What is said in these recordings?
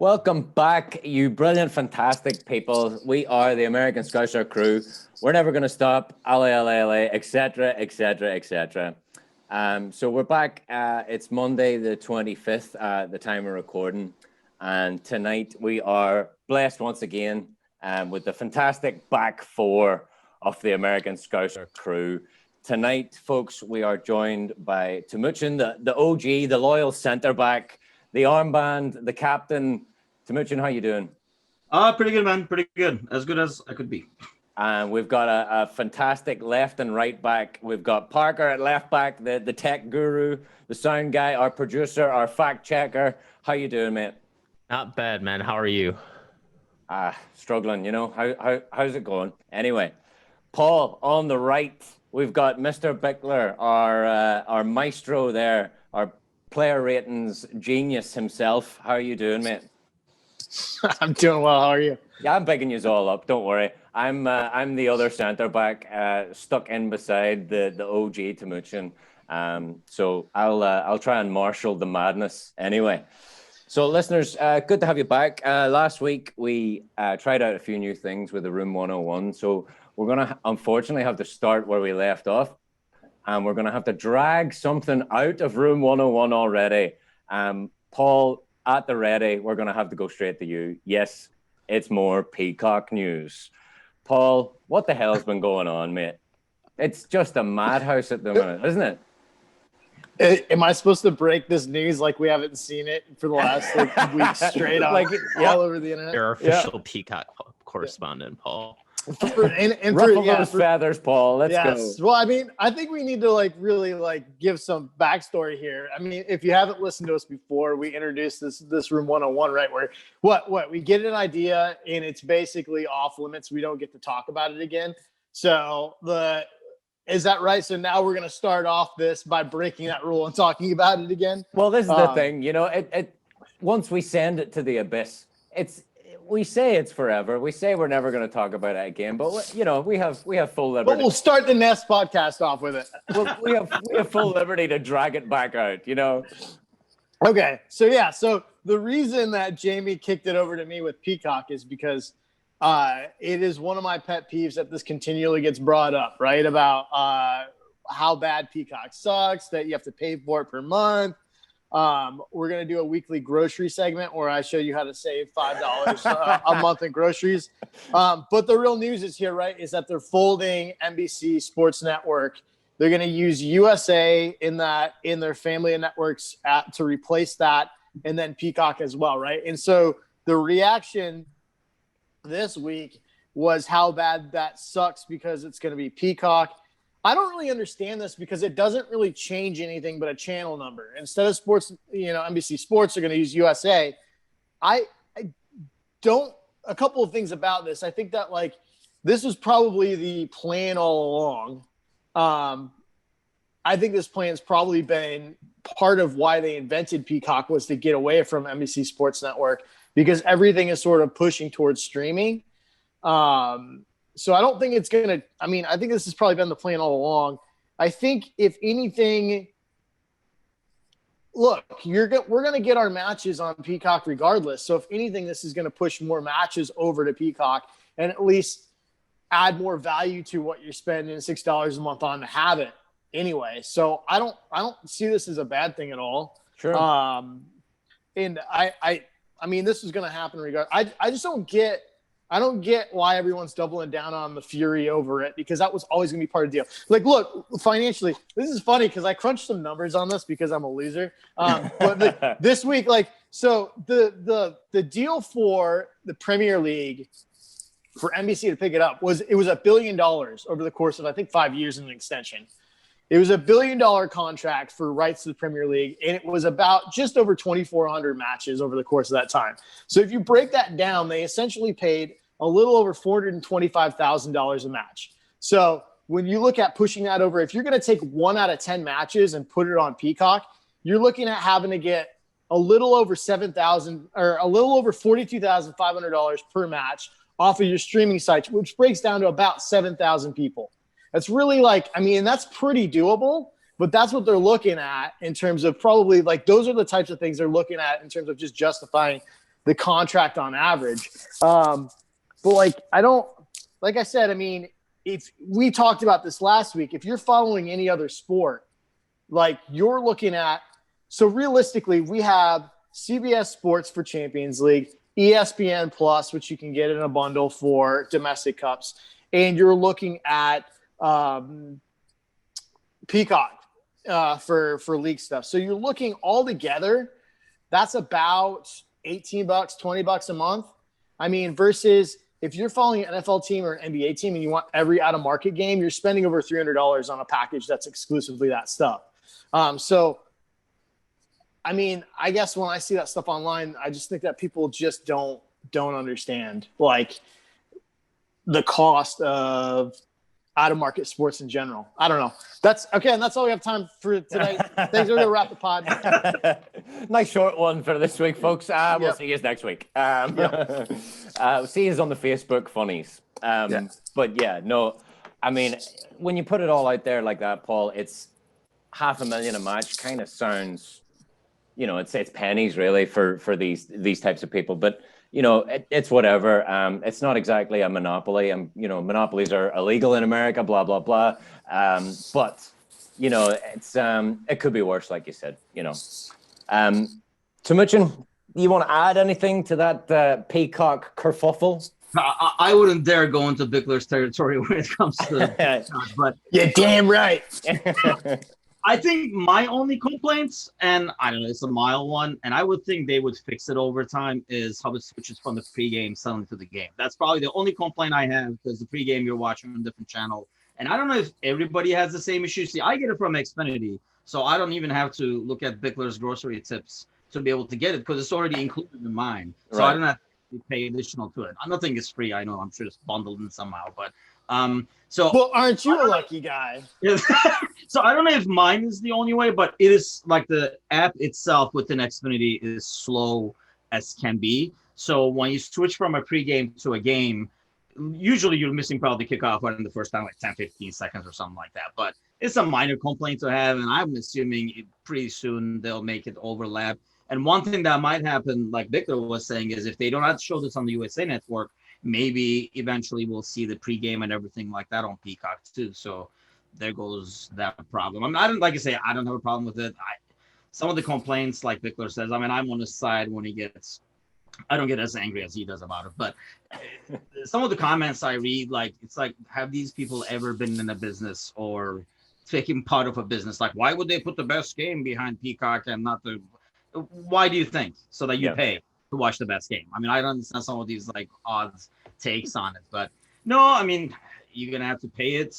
Welcome back, you brilliant, fantastic people. We are the American Scouser crew. We're never going to stop. LA, etc., etc., etc. So we're back. It's Monday, the 25th, the time we're recording. And tonight we are blessed once again with the fantastic back four of the American Scouser crew. Tonight, folks, we are joined by Timuchin, the OG, the loyal centre back, the armband, the captain. Timuchin, how you doing? Pretty good, man. Pretty good. As good as I could be. And we've got a fantastic left and right back. We've got Parker at left back, the tech guru, the sound guy, our producer, our fact checker. How you doing, mate? Not bad, man. How are you? Struggling, you know. How's it going? Anyway, Paul on the right. We've got Mr. Bickler, our maestro there, our player ratings genius himself. How are you doing, mate? I'm doing well. How are you? Yeah, I'm bigging you all up. Don't worry. I'm the other centre back, stuck in beside the OG Timuchin. So I'll try and marshal the madness anyway. So listeners, good to have you back. Last week we tried out a few new things with the Room 101. So we're gonna unfortunately have to start where we left off, and we're gonna have to drag something out of Room 101 already. Paul, at the ready, we're going to have to go straight to you. Yes, it's more Peacock news. Paul, what the hell's been going on, mate? It's just a madhouse at the minute, isn't it? Am I supposed to break this news like we haven't seen it for the last week straight on, all over the internet? Your official Peacock correspondent, Paul. Ruffle those feathers, Paul. Let's go. Well, I mean, I think we need to really give some backstory here. I mean, if you haven't listened to us before, we introduced this Room 101, right? Where what we get an idea and it's basically off limits. We don't get to talk about it again. So is that right? So now we're going to start off this by breaking that rule and talking about it again. Well, this is the thing, you know. It once we send it to the abyss, we say it's forever. We say we're never going to talk about it again, but you know, we have full liberty. But we'll start the next podcast off with it. we have full liberty to drag it back out, you know. Okay, so the reason that Jamie kicked it over to me with Peacock is because it is one of my pet peeves that this continually gets brought up, right? About how bad Peacock sucks, that you have to pay for it per month. We're going to do a weekly grocery segment where I show you how to save $5 a month in groceries. But the real news is here, right, is that they're folding NBC Sports Network. They're going to use USA in their family of networks to replace that, and then Peacock as well, right? And so the reaction this week was how bad that sucks because it's going to be Peacock. I don't really understand this because it doesn't really change anything but a channel number. Instead of sports, NBC Sports are going to use USA. I don't. A couple of things about this. I think that this was probably the plan all along. I think this plan's probably been part of why they invented Peacock was to get away from NBC Sports Network because everything is sort of pushing towards streaming. So I don't think it's going to – I mean, I think this has probably been the plan all along. I think if anything – look, we're going to get our matches on Peacock regardless. So if anything, this is going to push more matches over to Peacock and at least add more value to what you're spending $6 a month on to have it anyway. So I don't see this as a bad thing at all. Sure. And I mean, this is going to happen regardless. I just don't get – I don't get why everyone's doubling down on the fury over it because that was always going to be part of the deal. Look, financially, this is funny because I crunched some numbers on this because I'm a loser. But this week, so the deal for the Premier League for NBC to pick it up was $1 billion over the course of, I think, 5 years in an extension. It was $1 billion contract for rights to the Premier League, and it was about just over 2,400 matches over the course of that time. So if you break that down, they essentially paid a little over $425,000 a match. So when you look at pushing that over, if you're going to take 1 out of 10 matches and put it on Peacock, you're looking at having to get a little over $7,000 or a little over $42,500 per match off of your streaming sites, which breaks down to about 7,000 people. That's really that's pretty doable. But that's what they're looking at in terms of probably like those are the types of things they're looking at in terms of just justifying the contract on average. But like like I said, I mean, if we talked about this last week, if you're following any other sport, like you're looking at, so realistically, we have CBS Sports for Champions League, ESPN Plus, which you can get in a bundle for domestic cups, and you're looking at Peacock for league stuff. So you're looking all together, that's about $18, $20 a month. I mean, versus if you're following an NFL team or an NBA team and you want every out-of-market game, you're spending over $300 on a package that's exclusively that stuff. So, I mean, I guess when I see that stuff online, I just think that people just don't understand, like, the cost of out-of-market sports in general. I don't know. That's okay, and that's all we have time for today. Thanks for the wrap the pod. Nice short one for this week, folks. We'll see you next week. See you on the Facebook funnies. But yeah, no, I mean, when you put it all out there like that, Paul, it's $500,000 a match. Kind of sounds, it's pennies really for these types of people, but. It's whatever. It's not exactly a monopoly. Monopolies are illegal in America, blah, blah, blah. But, it's it could be worse, like you said, Timuchin, you want to add anything to that Peacock kerfuffle? I wouldn't dare go into Bickler's territory when it comes to but you're damn right. I think my only complaints, and I don't know, it's a mild one, and I would think they would fix it over time, is how it switches from the pregame suddenly to the game. That's probably the only complaint I have, because the pregame you're watching on a different channel. And I don't know if everybody has the same issue. See, I get it from Xfinity, so I don't even have to look at Bickler's grocery tips to be able to get it, because it's already included in mine. So I don't have to pay additional to it. Nothing is free. I know, I'm sure it's bundled in somehow, but well, aren't you a lucky guy? So I don't know if mine is the only way, but it is like the app itself within Xfinity is slow as can be. So when you switch from a pregame to a game, usually you're missing probably kickoff in the first time, like 10, 15 seconds or something like that. But it's a minor complaint to have, and I'm assuming pretty soon they'll make it overlap. And one thing that might happen, like Victor was saying, is if they don't have to show this on the USA Network, maybe eventually we'll see the pregame and everything like that on Peacock too. So there goes that problem. I mean, I don't have a problem with it. Some of the complaints, like Vickler says, I mean, I'm on his side when I don't get as angry as he does about it. But some of the comments I read, like, it's like, have these people ever been in a business or taking part of a business? Like, why would they put the best game behind Peacock and not why do you think? So that you pay to watch the best game. I mean, I don't understand some of these like odds takes on it, but no, I mean, you're gonna have to pay it.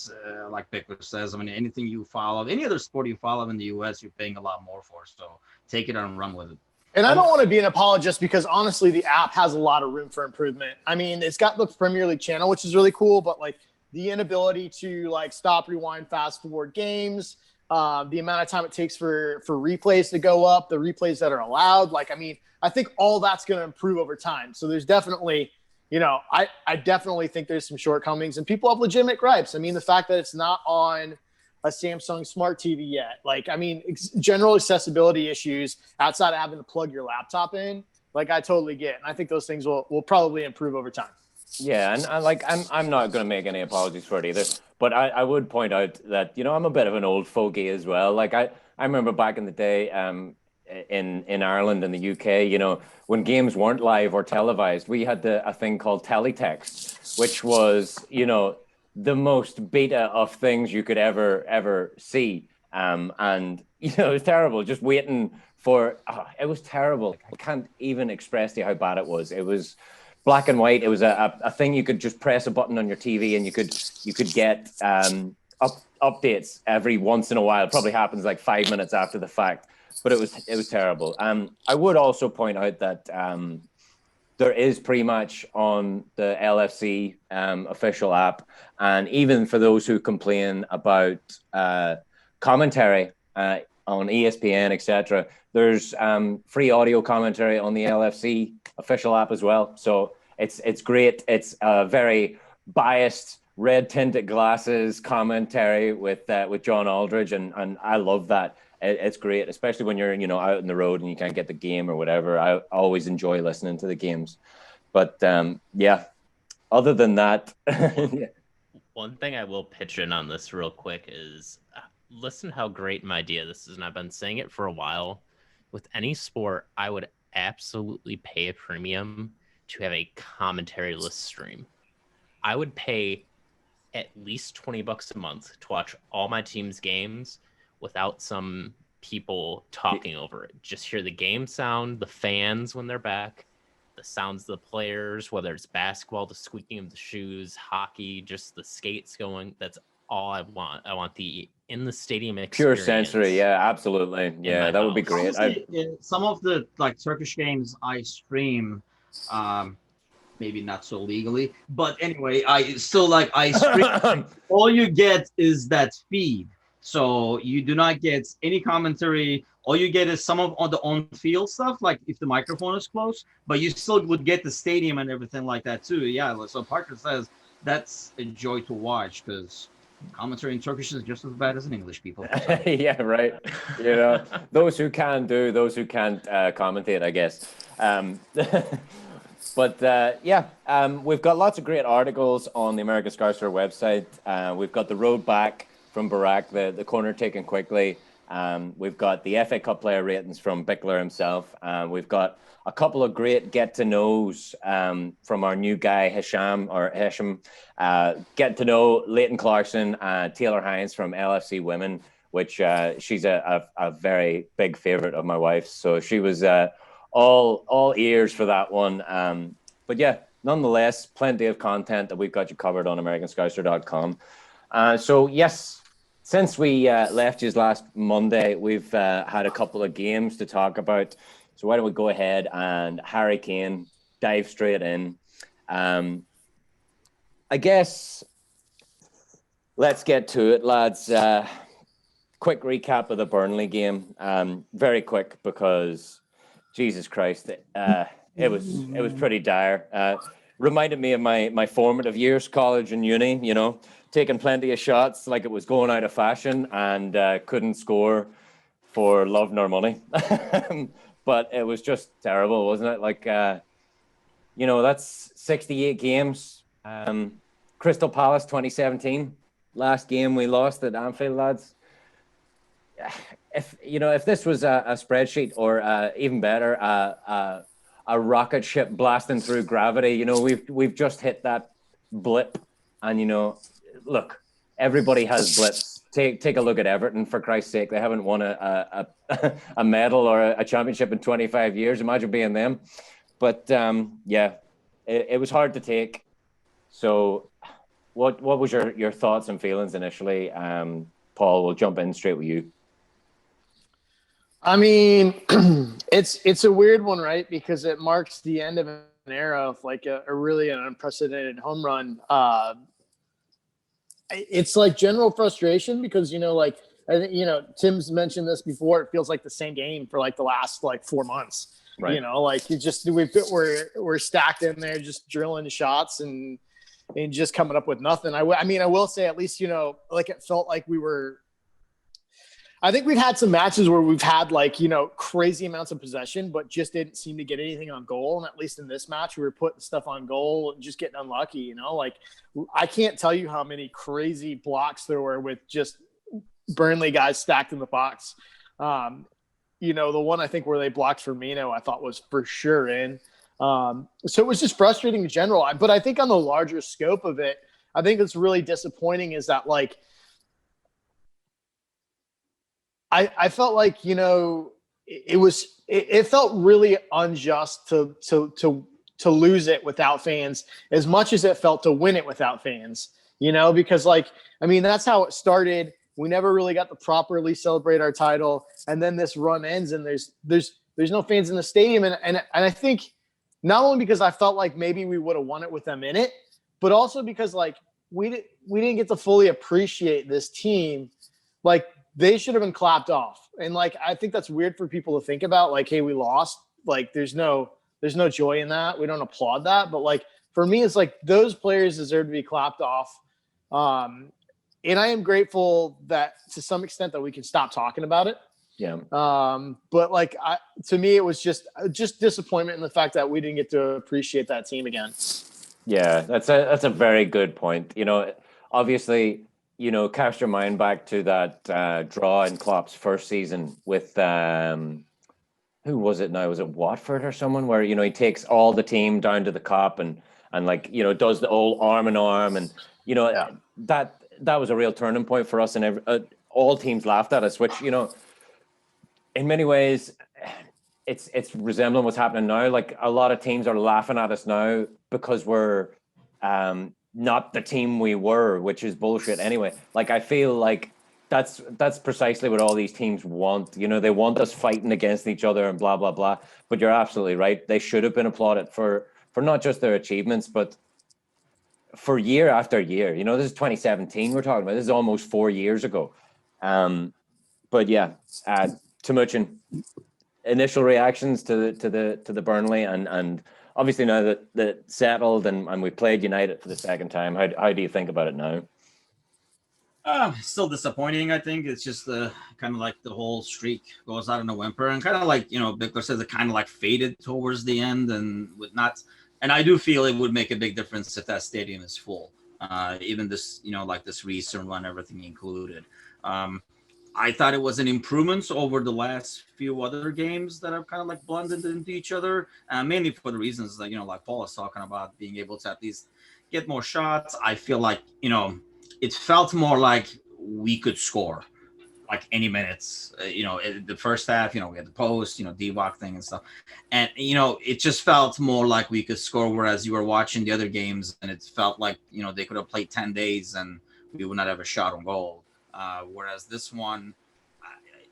Like Pickler says, I mean, anything you follow, any other sport you follow in the U.S., you're paying a lot more for. So take it and run with it. And I don't want to be an apologist, because honestly, the app has a lot of room for improvement. I mean, it's got the Premier League channel, which is really cool, but like the inability to like stop, rewind, fast forward games, the amount of time it takes for replays to go up, the replays that are allowed. Like, I mean, I think all that's going to improve over time. So there's definitely, I definitely think there's some shortcomings, and people have legitimate gripes. I mean, the fact that it's not on a Samsung Smart TV yet, like, I mean, general accessibility issues outside of having to plug your laptop in, like, I totally get. And I think those things will probably improve over time. Yeah, and I'm not going to make any apologies for it either. But I would point out that, I'm a bit of an old fogey as well. Like, I remember back in the day, in Ireland and the UK, when games weren't live or televised, we had a thing called teletext, which was, the most beta of things you could ever see. And, it was terrible, just waiting for, it was terrible. I can't even express to you how bad it was. It was black and white. It was a thing you could just press a button on your TV and you could get updates every once in a while. It probably happens like 5 minutes after the fact. But it was terrible. I would also point out that there is pre-match on the LFC official app, and even for those who complain about commentary on ESPN, etc., there's free audio commentary on the LFC official app as well. So it's great. It's a very biased red tinted glasses commentary with John Aldridge, and I love that. It's great, especially when you're out on the road and you can't get the game or whatever. I always enjoy listening to the games, but yeah. Other than that, yeah. One thing I will pitch in on this real quick is listen how great my idea this is, and I've been saying it for a while. With any sport, I would absolutely pay a premium to have a commentary-less stream. I would pay at least $20 a month to watch all my team's games without some people talking over it. Just hear the game sound, the fans when they're back, the sounds of the players, whether it's basketball, the squeaking of the shoes, hockey, just the skates going. That's all I want. I want the in the stadium experience. Pure sensory, yeah, absolutely. Yeah, that would be great. Some of the Turkish games I stream, maybe not so legally, but anyway, I stream. All you get is that feed, so you do not get any commentary. All you get is some of on the on-field stuff, like if the microphone is close, but you still would get the stadium and everything like that too. Yeah, so Parker says that's a joy to watch because commentary in Turkish is just as bad as in English, people. Yeah, right. Those who can do, those who can't commentate, I guess. But we've got lots of great articles on the American Scouser website. We've got the road back from Barack, the corner taken quickly. We've got the FA Cup player ratings from Bickler himself. We've got a couple of great get-to-knows from our new guy, Hisham. Get to know Leighton Clarkson, Taylor Hines from LFC Women, which she's a very big favorite of my wife's. So she was all ears for that one. But yeah, nonetheless, plenty of content that we've got you covered on AmericanScouser.com. So yes, since we left you last Monday, we've had a couple of games to talk about. So why don't we go ahead and Harry Kane, dive straight in. I guess let's get to it, lads. Quick recap of the Burnley game. Very quick because Jesus Christ, it was pretty dire. Reminded me of my formative years, college and uni, taking plenty of shots like it was going out of fashion and couldn't score for love nor money. But it was just terrible, wasn't it? Like, that's 68 games. Crystal Palace 2017, last game we lost at Anfield, lads. If this was a spreadsheet or even better, a rocket ship blasting through gravity, we've just hit that blip, and look, everybody has blips. Take a look at Everton, for Christ's sake. They haven't won a medal or a championship in 25 years. Imagine being them. But it was hard to take. So what was your thoughts and feelings initially? Paul, we'll jump in straight with you. I mean, it's a weird one, right? Because it marks the end of an era of like a really an unprecedented home run. It's like general frustration because, I think, Tim's mentioned this before. It feels like the same game for like the last 4 months, right? We're stacked in there, just drilling shots and just coming up with nothing. I will say at least, it felt like I think we've had some matches where we've had crazy amounts of possession, but just didn't seem to get anything on goal. And at least in this match, we were putting stuff on goal and just getting unlucky. I can't tell you how many crazy blocks there were with just Burnley guys stacked in the box. The one I think where they blocked Firmino, I thought was for sure in. So it was just frustrating in general. But I think on the larger scope of it, I think it's really disappointing is that I felt like, it felt really unjust to lose it without fans as much as it felt to win it without fans, because that's how it started. We never really got to properly celebrate our title. And then this run ends and there's no fans in the stadium. And I think not only because I felt like maybe we would have won it with them in it, but also because we didn't get to fully appreciate this team. They should have been clapped off. And I think that's weird for people to think about, hey, we lost. There's no joy in that. We don't applaud that. But for me, it's those players deserve to be clapped off. And I am grateful that to some extent that we can stop talking about it. Yeah. But like, to me, it was just disappointment in the fact that we didn't get to appreciate that team again. Yeah, that's a very good point. Obviously, cast your mind back to that draw in Klopp's first season with who was it now? Was it Watford or someone where he takes all the team down to the cup and like does the old arm in arm and Yeah. that was a real turning point for us and all teams laughed at us, which in many ways it's resembling what's happening now. Like a lot of teams are laughing at us now because we're not the team we were, which is bullshit anyway. Like I feel like that's precisely what all these teams want. They want us fighting against each other and blah blah blah. But you're absolutely right. They should have been applauded for not just their achievements, but for year after year. This is 2017 we're talking about. This is almost 4 years ago. But yeah, Timuchin, initial reactions to the Burnley and obviously now that settled and we played United for the second time. How do you think about it now? Still disappointing. I think it's just the kind of like the whole streak goes out in a whimper, and kind of like Victor says, it kind of like faded towards the end, and with not. And I do feel it would make a big difference if that stadium is full. Even this, like this recent run, everything included. I thought it was an improvement over the last few other games that have kind of like blended into each other, mainly for the reasons that like Paul was talking about, being able to at least get more shots. I feel like it felt more like we could score like any minutes. The first half, we had the post, Divock thing and stuff, and it just felt more like we could score. Whereas you were watching the other games, and it felt like they could have played 10 days and we would not have a shot on goal. Whereas this one,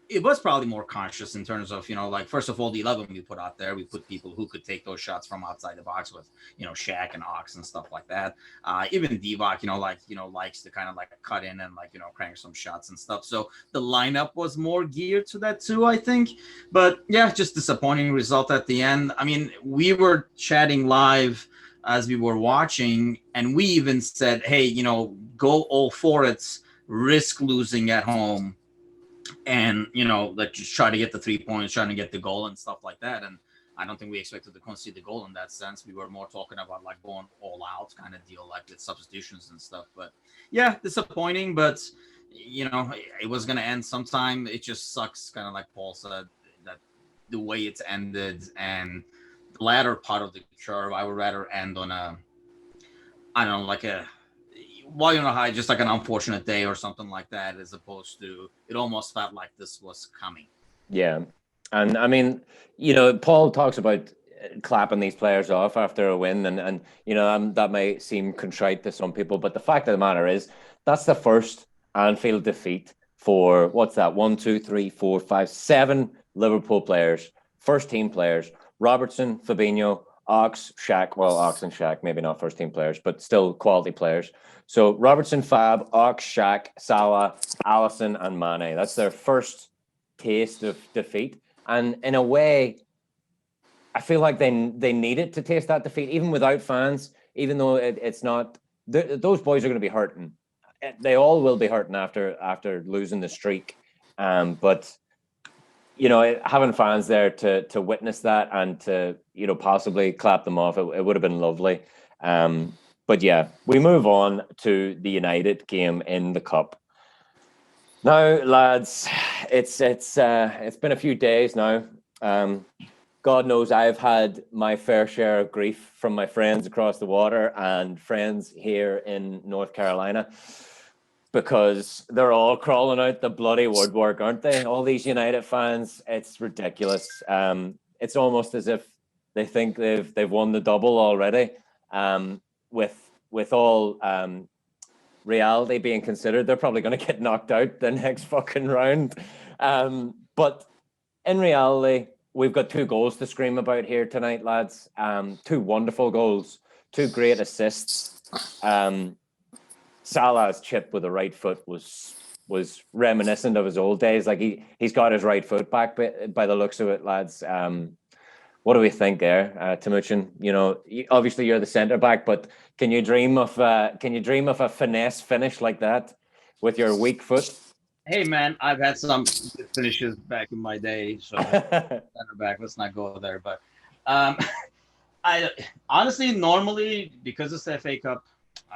it was probably more conscious in terms of, like, first of all, the 11 we put out there, we put people who could take those shots from outside the box with, Shaq and Ox and stuff like that. Even Divock, likes to kind of like cut in and like, crank some shots and stuff. So the lineup was more geared to that too, I think. But yeah, just disappointing result at the end. I mean, we were chatting live as we were watching, and we even said, hey, go all for it, risk losing at home. And like just try to get the 3 points, trying to get the goal and stuff like that. And I don't think we expected to concede the goal in that sense. We were more talking about like going all out kind of deal, like with substitutions and stuff. But yeah, disappointing. But it was gonna end sometime. It just sucks, kind of like Paul said, that the way it's ended and the latter part of the curve. I would rather end on like a high, just like an unfortunate day or something like that, as opposed to it almost felt like this was coming. Yeah. And I mean, Paul talks about clapping these players off after a win and that may seem contrite to some people, but the fact of the matter is that's the first Anfield defeat for what's that? 1, 2, 3, 4, 5, 7 Liverpool players, first team players, Robertson, Fabinho, Ox, Shaq. Well, Ox and Shaq, maybe not first team players, but still quality players. So Robertson, Fab, Ox, Shaq, Salah, Alisson, and Mane. That's their first taste of defeat. And in a way, I feel like they needed to taste that defeat, even without fans, even though it's not. Those boys are going to be hurting. They all will be hurting after losing the streak. But having fans there to witness that and to possibly clap them off, it would have been lovely. But yeah, we move on to the United game in the cup. Now, lads, it's been a few days now. God knows I've had my fair share of grief from my friends across the water and friends here in North Carolina, because they're all crawling out the bloody woodwork, aren't they? All these United fans, it's ridiculous. It's almost as if they think they've won the double already. With all reality being considered, they're probably going to get knocked out the next fucking round. But in reality, we've got 2 goals to scream about here tonight, lads. 2 wonderful goals, 2 great assists. Salah's chip with the right foot was reminiscent of his old days. Like he's got his right foot back by the looks of it, lads. What do we think there, Timuchin? Obviously you're the centre back, but can you dream of a finesse finish like that with your weak foot? Hey man, I've had some good finishes back in my day, so center back. Let's not go there. But I honestly normally, because it's the FA Cup,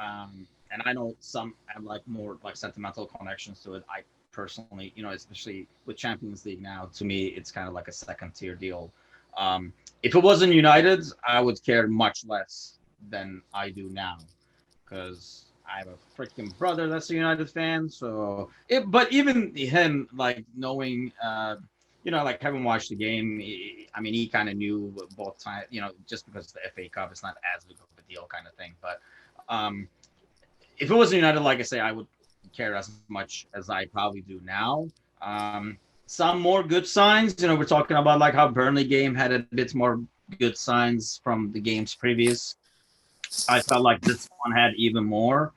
and I know some have like more like sentimental connections to it. I personally, especially with Champions League now, to me it's kind of like a second tier deal. If it wasn't United, I would care much less than I do now, because I have a freaking brother that's a United fan. But even him, like knowing, like having watched the game, he kind of knew both times, just because it's the FA Cup, it's not as big of a deal kind of thing. But if it wasn't United, like I say, I would care as much as I probably do now. Some more good signs, we're talking about like how Burnley game had a bit more good signs from the games previous. I felt like this one had even more.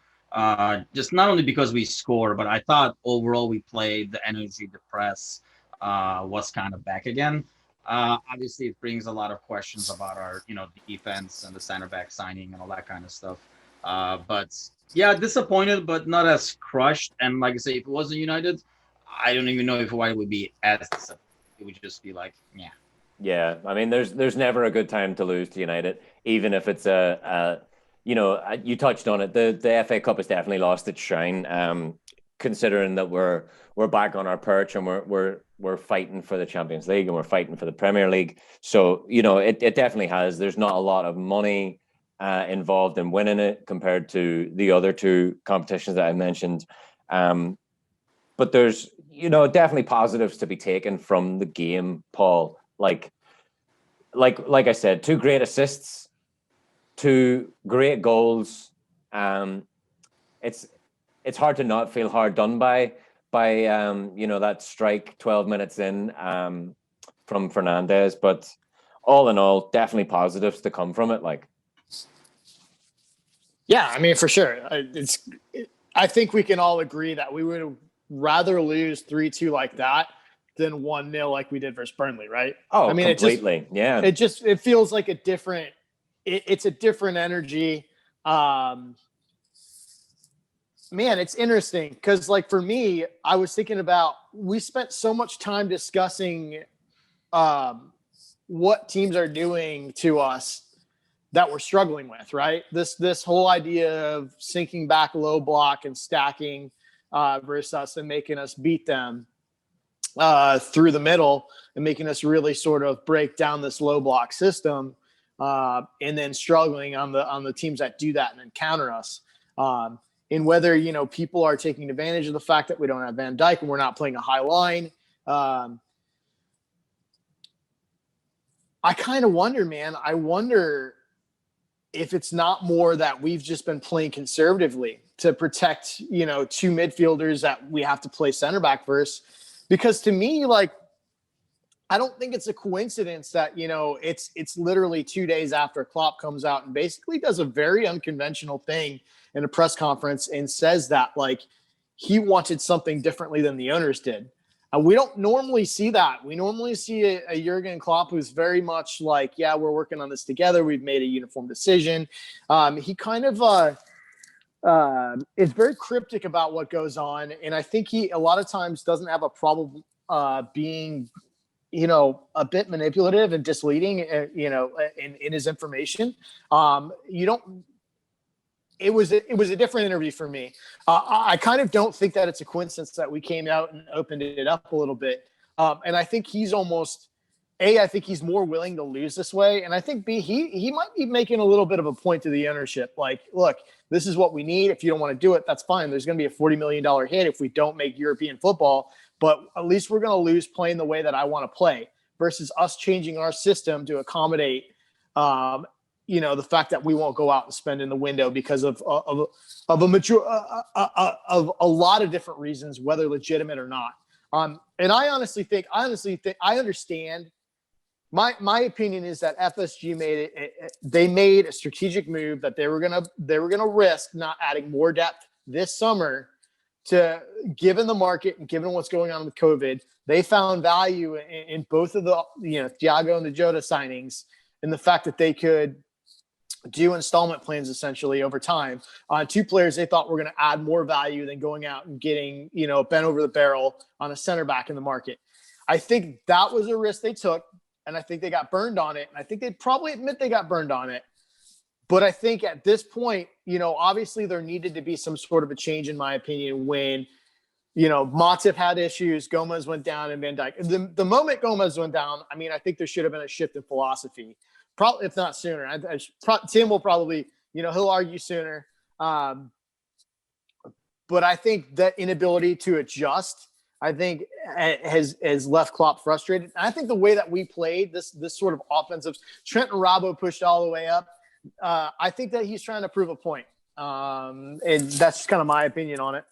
Just not only because we scored, but I thought overall we played, the energy, the press was kind of back again. Obviously, it brings a lot of questions about our, defense and the center back signing and all that kind of stuff. But yeah, disappointed, but not as crushed. And like I say, if it wasn't United, I don't even know if why it would be as disappointed. It would just be like, yeah. Yeah, there's never a good time to lose to United, even if it's you touched on it. The FA Cup has definitely lost its shine. Considering that we're back on our perch and we're fighting for the Champions League and we're fighting for the Premier League. So it definitely has. There's not a lot of money involved in winning it compared to the other two competitions that I mentioned. But there's definitely positives to be taken from the game, Paul. Like I said, 2 great assists, 2 great goals. It's hard to not feel hard done by that strike 12 minutes in from Fernandez. But all in all, definitely positives to come from it. Yeah, for sure. I think we can all agree that we would rather lose 3-2 like that than 1-0 like we did versus Burnley, right? Oh, completely. It feels like a different. It's a different energy. Man, it's interesting because, like, for me, I was thinking about, we spent so much time discussing what teams are doing to us that we're struggling with, right? This whole idea of sinking back low block and stacking versus us and making us beat them through the middle and making us really sort of break down this low block system, and then struggling on the teams that do that and then counter us. And whether, people are taking advantage of the fact that we don't have Van Dijk and we're not playing a high line. I kind of wonder, man. I wonder if it's not more that we've just been playing conservatively to protect, 2 midfielders that we have to play center back versus. Because to me, like, I don't think it's a coincidence that, it's literally 2 days after Klopp comes out and basically does a very unconventional thing in a press conference and says that, like, he wanted something differently than the owners did. We don't normally see that. We normally see a Jurgen Klopp who's very much like, yeah, we're working on this together. We've made a uniform decision. He kind of is very cryptic about what goes on. And I think he a lot of times doesn't have a problem being, a bit manipulative and misleading, in his information. It was a different interview for me. I kind of don't think that it's a coincidence that we came out and opened it up a little bit. And I think he's almost I think he's more willing to lose this way. And I think B, he might be making a little bit of a point to the ownership. Like, look, this is what we need. If you don't want to do it, that's fine. There's going to be a $40 million hit if we don't make European football, but at least we're going to lose playing the way that I want to play versus us changing our system to accommodate, the fact that we won't go out and spend in the window because of a mature, of a lot of different reasons, whether legitimate or not. And I honestly I understand. My opinion is that FSG made a strategic move that they were gonna risk not adding more depth this summer given the market and given what's going on with COVID, they found value in both of the, Thiago and the Jota signings, and the fact that they could do installment plans essentially over time on two players they thought were going to add more value than going out and getting, bent over the barrel on a center back in the market. I think that was a risk they took, and I think they got burned on it. And I think they'd probably admit they got burned on it. But I think at this point, obviously there needed to be some sort of a change, in my opinion, when, Matip had issues, Gomez went down, and Van Dijk. The moment Gomez went down, I think there should have been a shift in philosophy, probably if not sooner. Tim will probably, he'll argue sooner. But I think that inability to adjust, I think, has left Klopp frustrated. And I think the way that we played this sort of offensive, Trent and Robbo pushed all the way up. I think that he's trying to prove a point. And that's just kind of my opinion on it.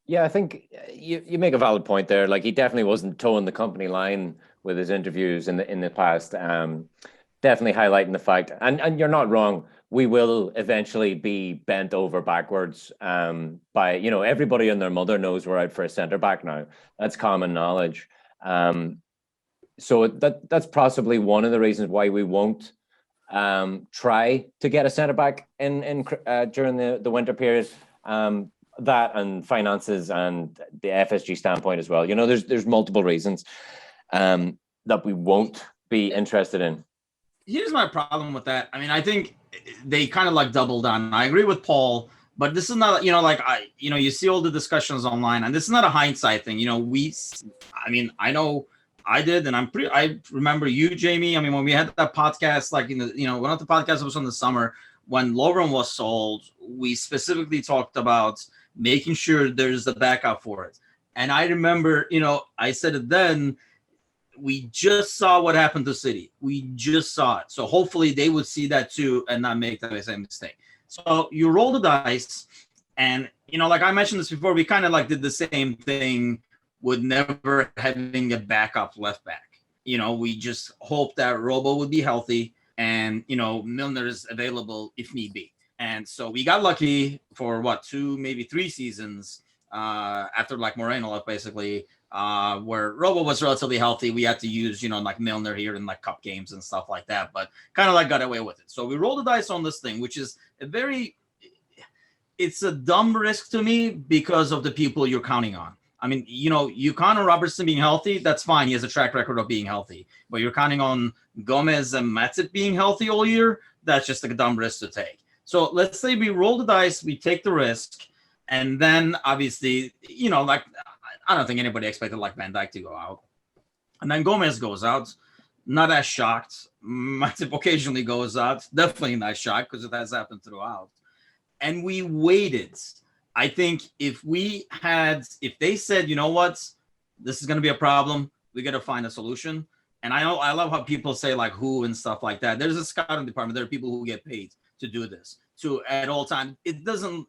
Yeah, I think you make a valid point there. Like, he definitely wasn't towing the company line with his interviews in the past. Definitely highlighting the fact, and you're not wrong, we will eventually be bent over backwards by, everybody and their mother knows we're out for a centre back now. That's common knowledge. So that's possibly one of the reasons why we won't try to get a centre back in during the winter period. That and finances and the FSG standpoint as well. There's multiple reasons that we won't be interested in. Here's my problem with that. I think they kind of like doubled down. I agree with Paul, but this is not, you see all the discussions online, and this is not a hindsight thing. I know I did, and I remember you, Jamie. When we had that podcast, one of the podcasts was in the summer when Lovren was sold, we specifically talked about making sure there's a backup for it. And I remember, I said it then, we just saw what happened to City. We just saw it. So hopefully they would see that too and not make the same mistake. So you roll the dice, and, like I mentioned this before, we kind of did the same thing with never having a backup left back. We just hoped that Robo would be healthy and, Milner is available if need be. And so we got lucky for 2, maybe 3 seasons after Moreno left, basically, where Robo was relatively healthy. We had to use, Milner here in cup games and stuff like that, but kind of got away with it. So we rolled the dice on this thing, which is it's a dumb risk to me because of the people you're counting on. You count on Robertson being healthy, that's fine. He has a track record of being healthy. But you're counting on Gomez and Matip being healthy all year, that's just a dumb risk to take. So let's say we roll the dice, we take the risk, and then obviously, I don't think anybody expected Van Dijk to go out. And then Gomez goes out, not as shocked. Matip occasionally goes out, definitely not shocked because it has happened throughout. And we waited. I think if they said, you know what, this is going to be a problem, we got to find a solution. And I love how people say who and stuff like that. There's a scouting department. There are people who get paid to do this at all times. It doesn't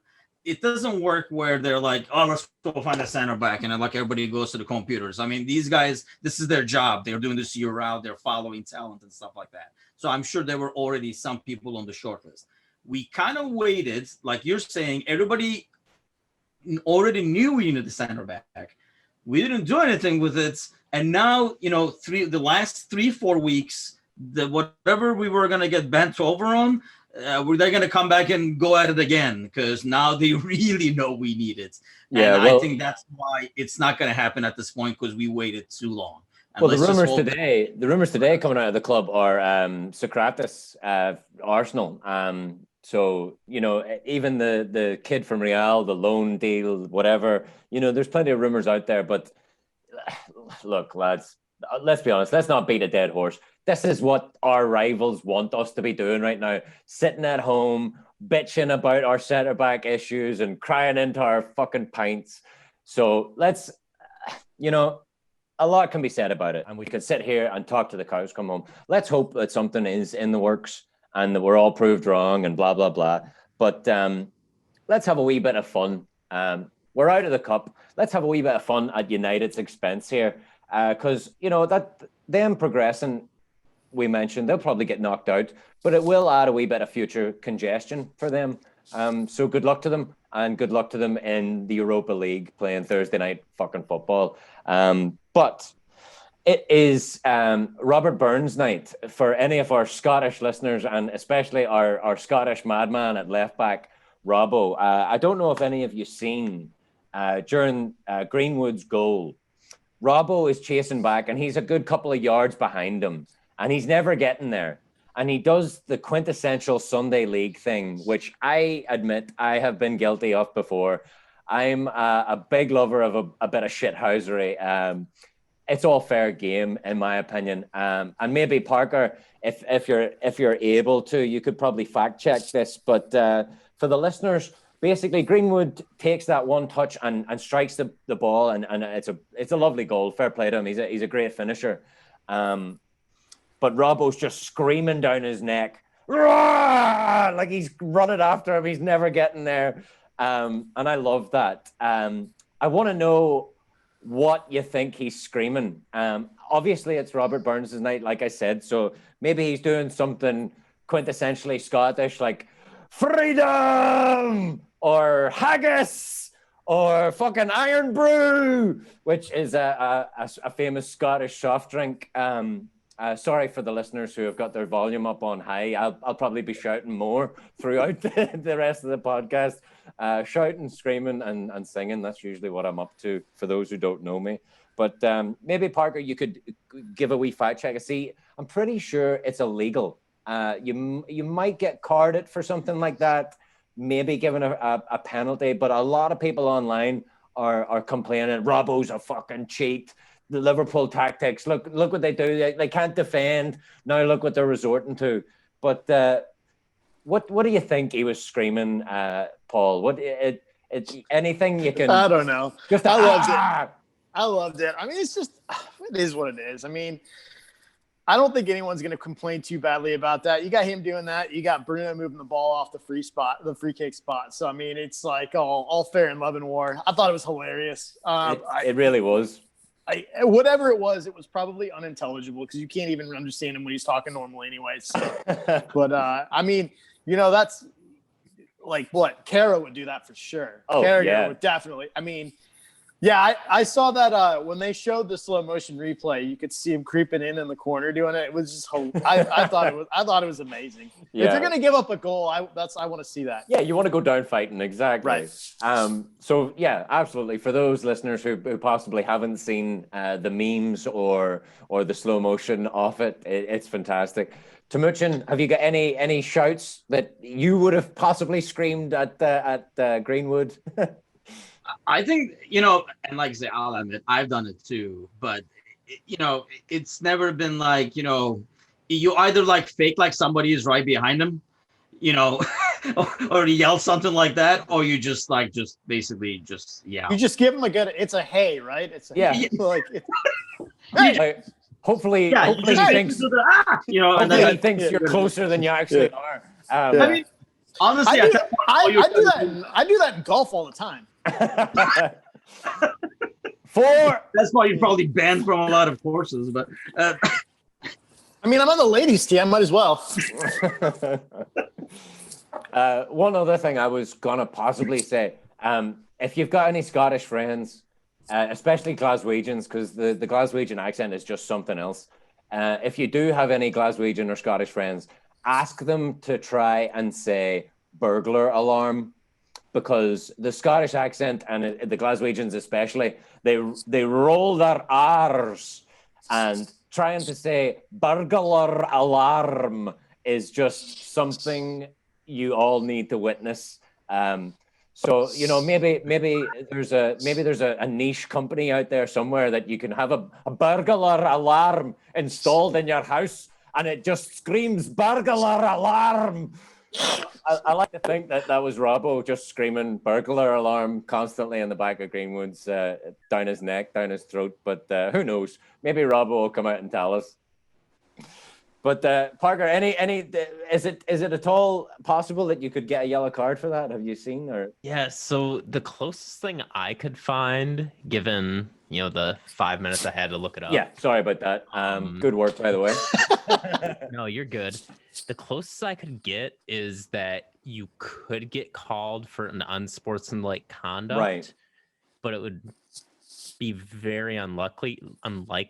work where they're let's go find a center back. And everybody goes to the computers. These guys, this is their job. They're doing this year round. They're following talent and stuff like that. So I'm sure there were already some people on the short list. We kind of waited, like you're saying, everybody already knew we needed the center back. We didn't do anything with it. And now, the last 3-4 weeks, whatever we were going to get bent over on, they're going to come back and go at it again because now they really know we need it. And I think that's why it's not going to happen at this point because we waited too long. And the rumors today coming out of the club are Socrates, Arsenal. So, even the kid from Real, the loan deal, whatever, there's plenty of rumors out there. But look, lads, let's be honest. Let's not beat a dead horse. This is what our rivals want us to be doing right now. Sitting at home, bitching about our centre-back issues and crying into our fucking pints. So let's, a lot can be said about it. And we could sit here and talk to the cows come home. Let's hope that something is in the works and that we're all proved wrong and blah, blah, blah. But let's have a wee bit of fun. We're out of the cup. Let's have a wee bit of fun at United's expense here. Because, that them progressing we mentioned, they'll probably get knocked out, but it will add a wee bit of future congestion for them. So good luck to them, and good luck to them in the Europa League playing Thursday night fucking football. But it is Robert Burns night for any of our Scottish listeners, and especially our Scottish madman at left back, Robbo. I don't know if any of you seen during Greenwood's goal, Robbo is chasing back, and he's a good couple of yards behind him, and he's never getting there. And he does the quintessential Sunday League thing, which I admit I have been guilty of before. I'm a big lover of a bit of shithousery. It's all fair game, in my opinion. And maybe Parker, if you're able to, you could probably fact check this. But for the listeners, basically Greenwood takes that one touch and strikes the ball, and it's a lovely goal. Fair play to him. He's a great finisher. But Robbo's just screaming down his neck, like he's running after him. He's never getting there. And I love that. I want to know what you think he's screaming. Obviously, it's Robert Burns' night, like I said. So maybe he's doing something quintessentially Scottish, like freedom or haggis or fucking iron brew, which is a famous Scottish soft drink. Sorry for the listeners who have got their volume up on high. I'll probably be shouting more throughout the rest of the podcast. Shouting, screaming, and singing. That's usually what I'm up to, for those who don't know me. But maybe, Parker, you could give a wee fact check. See, I'm pretty sure it's illegal. You might get carded for something like that, maybe given a penalty. But a lot of people online are complaining, Robbo's a fucking cheat. The Liverpool tactics, look what they do. They can't defend. Now look what they're resorting to. But what do you think he was screaming, Paul? What it's anything you can? I don't know. Just I loved it. I loved it. I mean, it's just, it is what it is. I mean, I don't think anyone's going to complain too badly about that. You got him doing that. You got Bruno moving the ball off the free kick spot. So I mean, it's like all fair in love and war. I thought it was hilarious. It really was. Whatever it was probably unintelligible because you can't even understand him when he's talking normally anyway. So. But I mean, that's like what Kara would do that for sure. Oh, Kara would definitely. I mean, yeah, I saw that when they showed the slow motion replay, you could see him creeping in the corner doing it. It was just I thought it was amazing. Yeah. If you're gonna give up a goal, I want to see that. Yeah, you want to go down fighting, exactly. Right. So yeah, absolutely. For those listeners who possibly haven't seen the memes or the slow motion of it's fantastic. Timuchin, have you got any shouts that you would have possibly screamed at Greenwood? I think, and like I say, I'll admit, I've done it too, but, it's never been like, you either like fake like somebody is right behind them, or yell something like that, or you just basically yeah. You just give them it's a hey, right? It's a hey. Hey. Hopefully he thinks, hopefully he thinks you're closer than you actually are. I mean, honestly, I do that in golf all the time. That's why you're probably banned from a lot of courses, but I mean, I'm on the ladies' team. I might as well. One other thing I was gonna possibly say, if you've got any Scottish friends, especially Glaswegians, because the Glaswegian accent is just something else. If you do have any Glaswegian or Scottish friends, ask them to try and say burglar alarm, because the Scottish accent and the Glaswegians especially, they roll their R's, and trying to say burglar alarm is just something you all need to witness. So maybe there's a niche company out there somewhere that you can have a burglar alarm installed in your house, and it just screams burglar alarm. I like to think that was Robbo just screaming burglar alarm constantly in the back of Greenwood's, down his neck, down his throat. But who knows? Maybe Robbo will come out and tell us. But Parker, is it at all possible that you could get a yellow card for that? Have you seen or? Yeah. So the closest thing I could find, given the 5 minutes I had to look it up. Yeah. Sorry about that. Good work, by the way. No, you're good. The closest I could get is that you could get called for an unsportsmanlike conduct, Right. but it would be very unlikely. I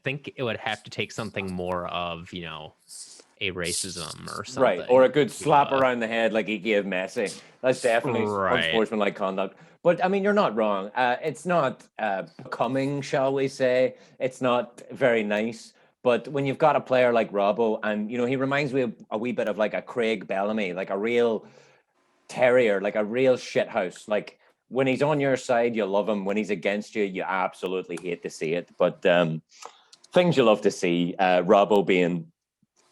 think it would have to take something more of, a racism or something. Right, or a good slap to, around the head like he gave Messi. That's definitely Right. unsportsmanlike conduct. But I mean, you're not wrong. It's not becoming, shall we say? It's not very nice. But when you've got a player like Robbo, and he reminds me of a wee bit of like a Craig Bellamy, like a real terrier, like a real shithouse. Like when he's on your side, you love him. When he's against you, you absolutely hate to see it. But things you love to see, Robbo being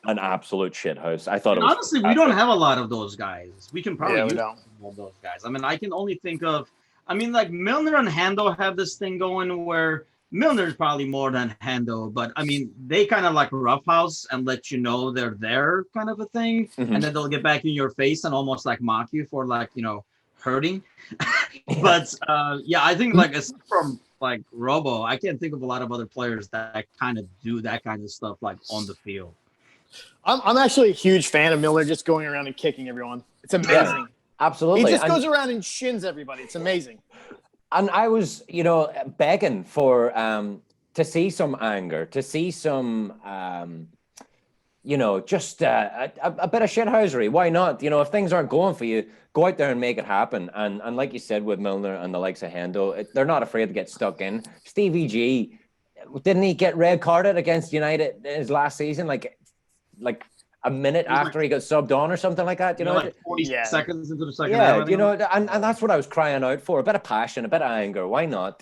an absolute shithouse. I thought And it was honestly, we fantastic. don't have a lot of those guys. We can probably Yeah, we use don't. some of those guys. I mean, I can only think of, like Milner and Hando have this thing going where Milner's probably more than Hando, but I mean, they kind of like roughhouse and let you know they're there kind of a thing. Mhm. And then they'll get back in your face and almost like mock you for like, hurting. But yeah, I think like aside from like Robo, I can't think of a lot of other players that kind of do that kind of stuff like on the field. I'm actually a huge fan of Milner just going around and kicking everyone. It's amazing. Absolutely. He just goes around and shins everybody. It's amazing. And I was, begging for to see some anger, to see some, just a bit of shithousery. Why not? If things aren't going for you, go out there and make it happen. And like you said with Milner and the likes of Hendo, they're not afraid to get stuck in. Stevie G, didn't he get red carded against United in his last season? Like a minute after he got subbed on or something like that, like 40 seconds into the second half. and that's what I was crying out for, a bit of passion, a bit of anger. Why not?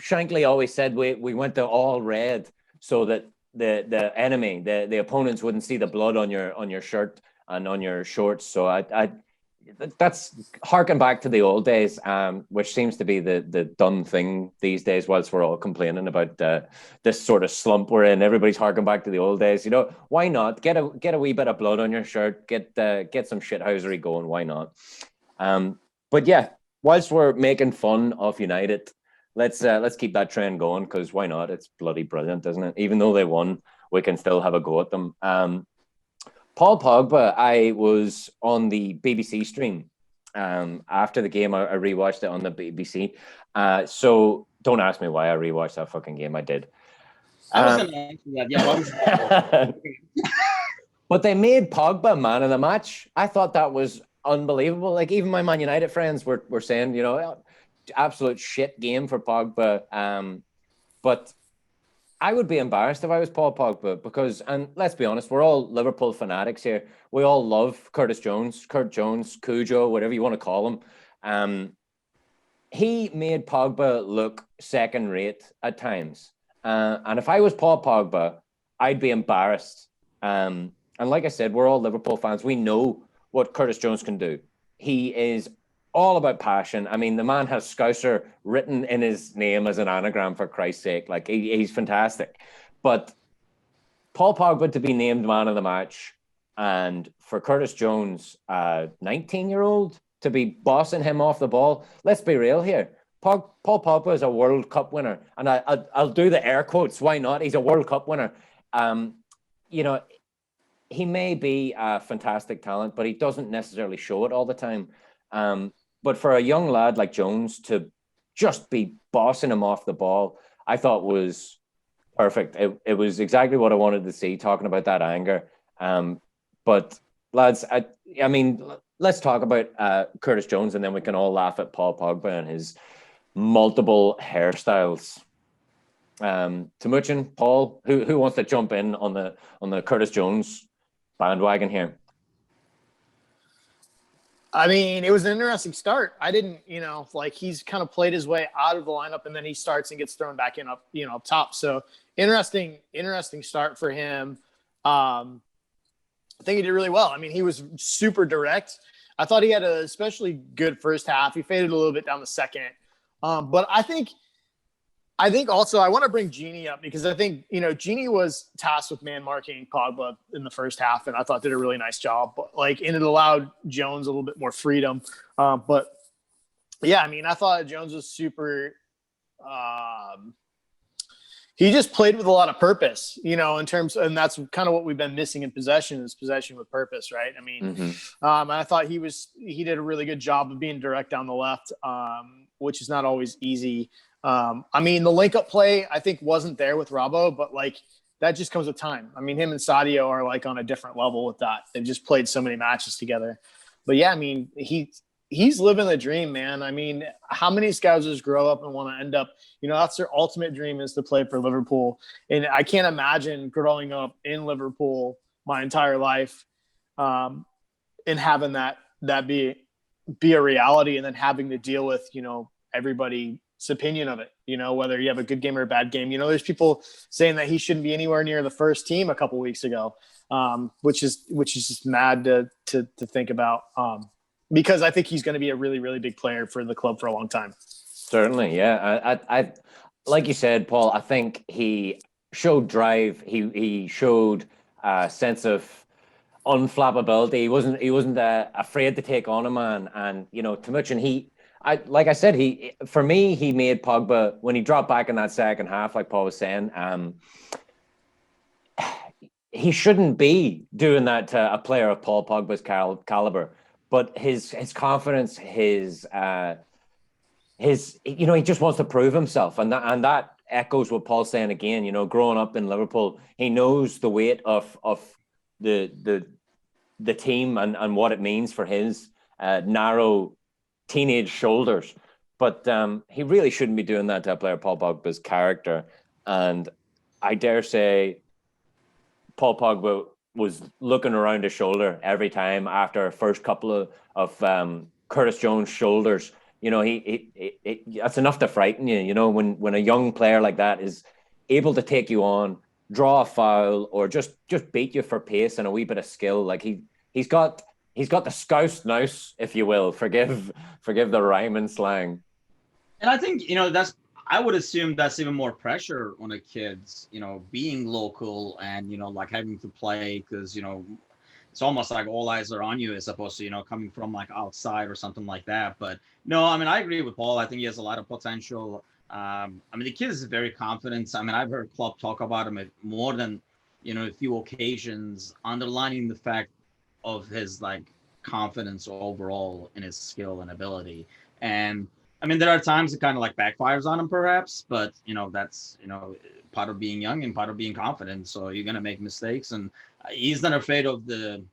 Shankly always said we went to all red so that the enemy, the opponents wouldn't see the blood on your shirt and on your shorts. So that's harking back to the old days, which seems to be the done thing these days. Whilst we're all complaining about this sort of slump we're in, everybody's harking back to the old days. Why not get a wee bit of blood on your shirt, get some shithousery going? Why not? But yeah, whilst we're making fun of United, let's keep that trend going, because why not? It's bloody brilliant, isn't it? Even though they won, we can still have a go at them. Paul Pogba, I was on the BBC stream after the game. I rewatched it on the BBC. So don't ask me why I rewatched that fucking game. I did. I was going to answer that. Yeah, but they made Pogba man of the match. I thought that was unbelievable. Like even my Man United friends were saying, absolute shit game for Pogba. But I would be embarrassed if I was Paul Pogba, because, and let's be honest, we're all Liverpool fanatics here. We all love Kurt Jones, Cujo, whatever you want to call him. He made Pogba look second rate at times. And if I was Paul Pogba, I'd be embarrassed. And like I said, we're all Liverpool fans. We know what Curtis Jones can do. He is all about passion. I mean, the man has Scouser written in his name as an anagram, for Christ's sake. Like, he's fantastic. But Paul Pogba to be named man of the match, and for Curtis Jones, 19-year-old, to be bossing him off the ball. Let's be real here. Paul Pogba is a World Cup winner. And I'll do the air quotes. Why not? He's a World Cup winner. He may be a fantastic talent, but he doesn't necessarily show it all the time. But for a young lad like Jones to just be bossing him off the ball, I thought was perfect. It was exactly what I wanted to see, talking about that anger. But lads, I mean, let's talk about Curtis Jones, and then we can all laugh at Paul Pogba and his multiple hairstyles. Timuchin, Paul, who wants to jump in on the Curtis Jones bandwagon here? I mean, it was an interesting start. I didn't, he's kind of played his way out of the lineup, and then he starts and gets thrown back in up top. So interesting start for him. I think he did really well. I mean, he was super direct. I thought he had an especially good first half. He faded a little bit down the second. But I think also I want to bring Genie up, because I think, Genie was tasked with man marking Pogba in the first half, and I thought did a really nice job. But and it allowed Jones a little bit more freedom. But yeah, I mean, I thought Jones was super. he just played with a lot of purpose, you know, in terms, and that's kind of what we've been missing in possession is possession with purpose, right? I mean, and I thought he did a really good job of being direct down the left, which is not always easy. I mean, the link up play I think wasn't there with Robbo, but like that just comes with time. I mean, him and Sadio are like on a different level with that. They've just played so many matches together. But yeah, I mean, he's living the dream, man. I mean, how many Scousers grow up and want to end up, you know, that's their ultimate dream is to play for Liverpool. And I can't imagine growing up in Liverpool my entire life and having that be a reality and then having to deal with, you know, everybody's opinion of it, you know, whether you have a good game or a bad game. You know, there's people saying that he shouldn't be anywhere near the first team a couple weeks ago, which is just mad to think about. Because I think he's going to be a really, really big player for the club for a long time. Certainly, yeah. I like you said, Paul. I think he showed drive. He showed a sense of unflappability. He wasn't afraid to take on a man. And you know, Timuchin, like I said, for me, he made Pogba when he dropped back in that second half, like Paul was saying. He shouldn't be doing that to a player of Paul Pogba's caliber. But his confidence, his you know, he just wants to prove himself, and that echoes what Paul's saying again. You know, growing up in Liverpool, he knows the weight of the team and what it means for his narrow teenage shoulders. But he really shouldn't be doing that to a player Paul Pogba's character. And I dare say, Paul Pogba was looking around his shoulder every time after first couple of Curtis Jones' shoulders. You know, that's enough to frighten you. You know, when a young player like that is able to take you on, draw a foul, or just beat you for pace and a wee bit of skill, like he's got the scouse nous, if you will. Forgive the rhyme and slang. And I think, you know, I would assume that's even more pressure on the kids, you know, being local and, you know, like having to play because, you know, it's almost like all eyes are on you as opposed to, you know, coming from like outside or something like that. But no, I mean, I agree with Paul. I think he has a lot of potential. I mean, the kid is very confident. I mean, I've heard Klopp talk about him at more than, you know, a few occasions, underlining the fact of his like confidence overall in his skill and ability. And I mean, there are times it kind of like backfires on him, perhaps, but you know, that's, you know, part of being young and part of being confident. So you're gonna make mistakes, and he's not afraid of the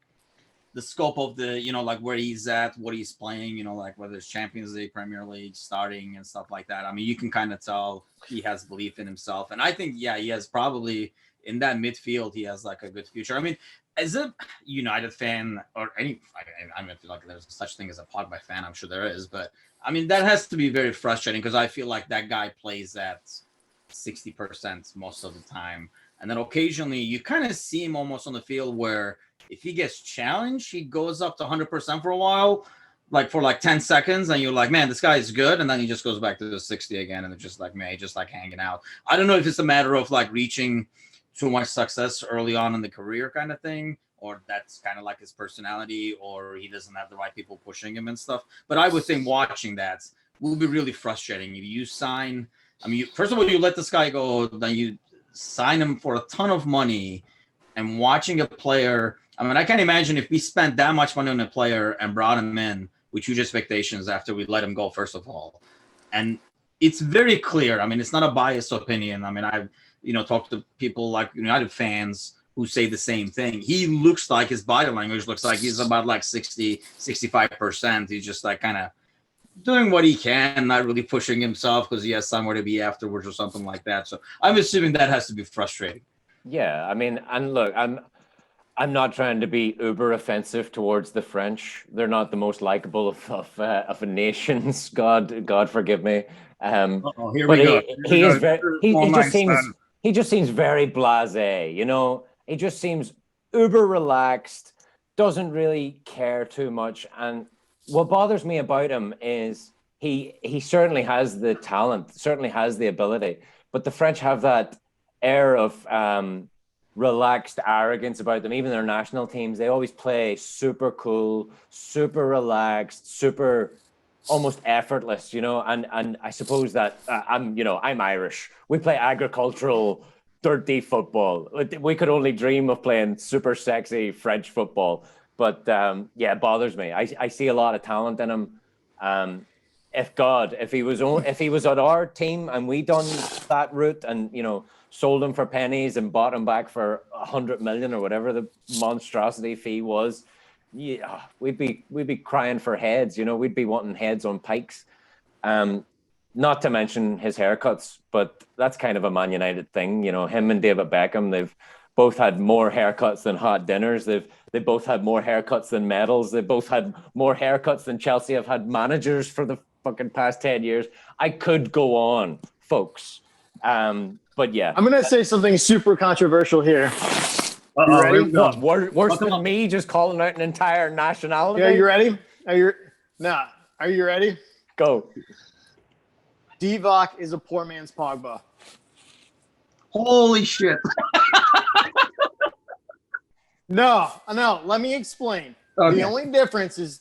scope of the, you know, like where he's at, what he's playing, you know, like whether it's Champions League, Premier League, starting and stuff like that. I mean, you can kind of tell he has belief in himself, and I think, yeah, he has probably in that midfield, he has like a good future. I mean, as a United fan or any, I mean, like there's such thing as a Pogba fan, I'm sure there is, but I mean, that has to be very frustrating because I feel like that guy plays at 60% most of the time. And then occasionally you kind of see him almost on the field where if he gets challenged, he goes up to 100% for a while, like for like 10 seconds. And you're like, man, this guy is good. And then he just goes back to the 60 again. And it's just like, man, just like hanging out. I don't know if it's a matter of like reaching too much success early on in the career kind of thing, or that's kind of like his personality, or he doesn't have the right people pushing him and stuff. But I would think watching that will be really frustrating. If you sign, I mean, first of all, you let this guy go, then you sign him for a ton of money, and watching a player, I mean, I can't imagine if we spent that much money on a player and brought him in with huge expectations after we let him go, first of all. And it's very clear. I mean, it's not a biased opinion. I mean, I've, you know, talked to people like United fans who say the same thing. He looks like his body language looks like he's about like 65%. He's just like kind of doing what he can, not really pushing himself because he has somewhere to be afterwards or something like that. So I'm assuming that has to be frustrating. Yeah, I mean, and look, I'm not trying to be uber offensive towards the French. They're not the most likable of nations. God forgive me. Here but we go. He is very. He just seems very blasé. You know, he just seems uber relaxed. Doesn't really care too much. And what bothers me about him is he certainly has the talent, certainly has the ability, but the French have that air of relaxed arrogance about them. Even their national teams, they always play super cool, super relaxed, super almost effortless, and I suppose that I'm Irish. We play agricultural, dirty football. We could only dream of playing super sexy French football. But yeah, it bothers me. I see a lot of talent in him. If he was on our team and we done that route and sold him for pennies and bought him back for 100 million or whatever the monstrosity fee was, yeah, we'd be crying for heads. We'd be wanting heads on pikes. Not to mention his haircuts, but that's kind of a Man United thing. Him and David Beckham, they've both had more haircuts than hot dinners. They both had more haircuts than medals. They both had more haircuts than Chelsea have had managers for the fucking past 10 years. I could go on, folks. But yeah. I'm going to say something super controversial here. You ready? What, worse than me just calling out an entire nationality? Yeah, you ready? Are you ready? Go. Divock is a poor man's Pogba. Holy shit. No, let me explain. Okay. The only difference is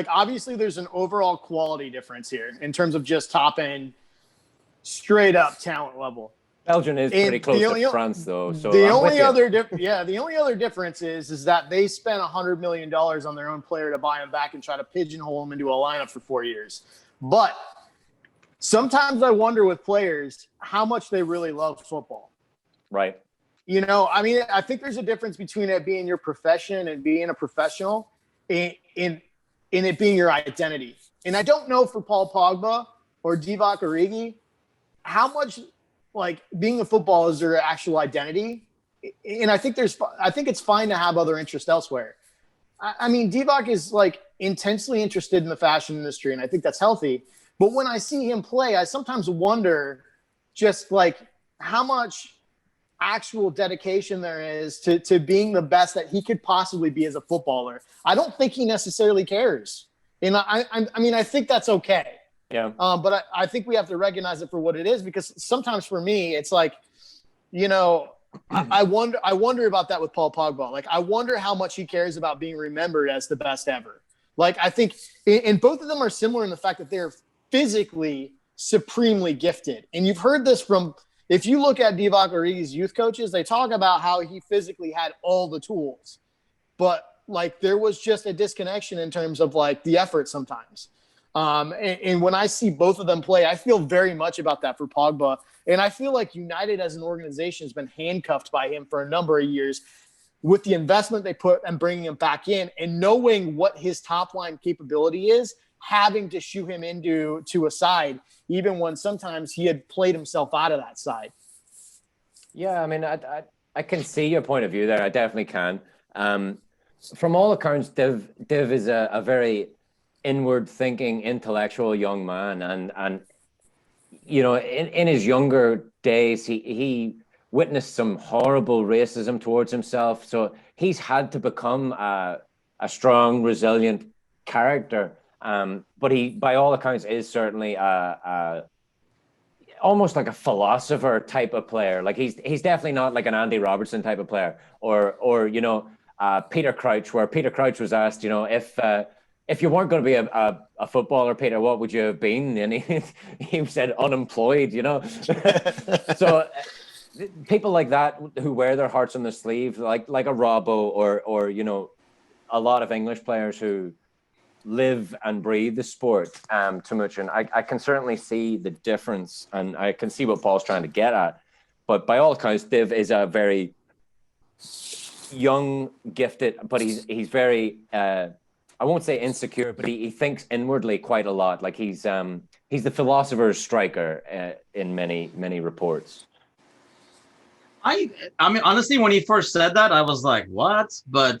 obviously there's an overall quality difference here in terms of just top end, straight up talent level. Belgium is pretty close to France, though. So the only other difference is that they spent $100 million on their own player to buy him back and try to pigeonhole him into a lineup for 4 years. But sometimes I wonder with players how much they really love football. Right. I think there's a difference between it being your profession and being a professional in it being your identity. And I don't know for Paul Pogba or Divock Origi how much being a footballer is their actual identity. And I think it's fine to have other interests elsewhere. Divock is intensely interested in the fashion industry, and I think that's healthy. But when I see him play, I sometimes wonder just how much actual dedication there is to being the best that he could possibly be as a footballer. I don't think he necessarily cares. And I think that's okay. Yeah. But I think we have to recognize it for what it is, because sometimes for me, it's I wonder about that with Paul Pogba. I wonder how much he cares about being remembered as the best ever. I think, and both of them are similar in the fact that they're physically supremely gifted. And you've heard this from, if you look at Divock Origi's youth coaches, they talk about how he physically had all the tools, but there was just a disconnection in terms of the effort sometimes. And when I see both of them play, I feel very much about that for Pogba. And I feel like United as an organization has been handcuffed by him for a number of years with the investment they put and bringing him back in and knowing what his top line capability is, having to shoe him into a side, even when sometimes he had played himself out of that side. Yeah, I can see your point of view there. I definitely can. From all accounts, Div is a very inward-thinking, intellectual young man, and in his younger days, he witnessed some horrible racism towards himself. So he's had to become a strong, resilient character. But he, by all accounts, is certainly almost like a philosopher type of player. He's definitely not like an Andy Robertson type of player, or Peter Crouch, where Peter Crouch was asked, if you weren't going to be a footballer, Peter, what would you have been? And he said unemployed. So people like that who wear their hearts on their sleeve, like a Robbo or a lot of English players who live and breathe the sport too much. And I can certainly see the difference, and I can see what Paul's trying to get at. But by all accounts, Div is a very young, gifted, but he's very I won't say insecure, but he thinks inwardly quite a lot. He's the philosopher's striker in many reports. I mean, honestly, when he first said that, I was like, what? But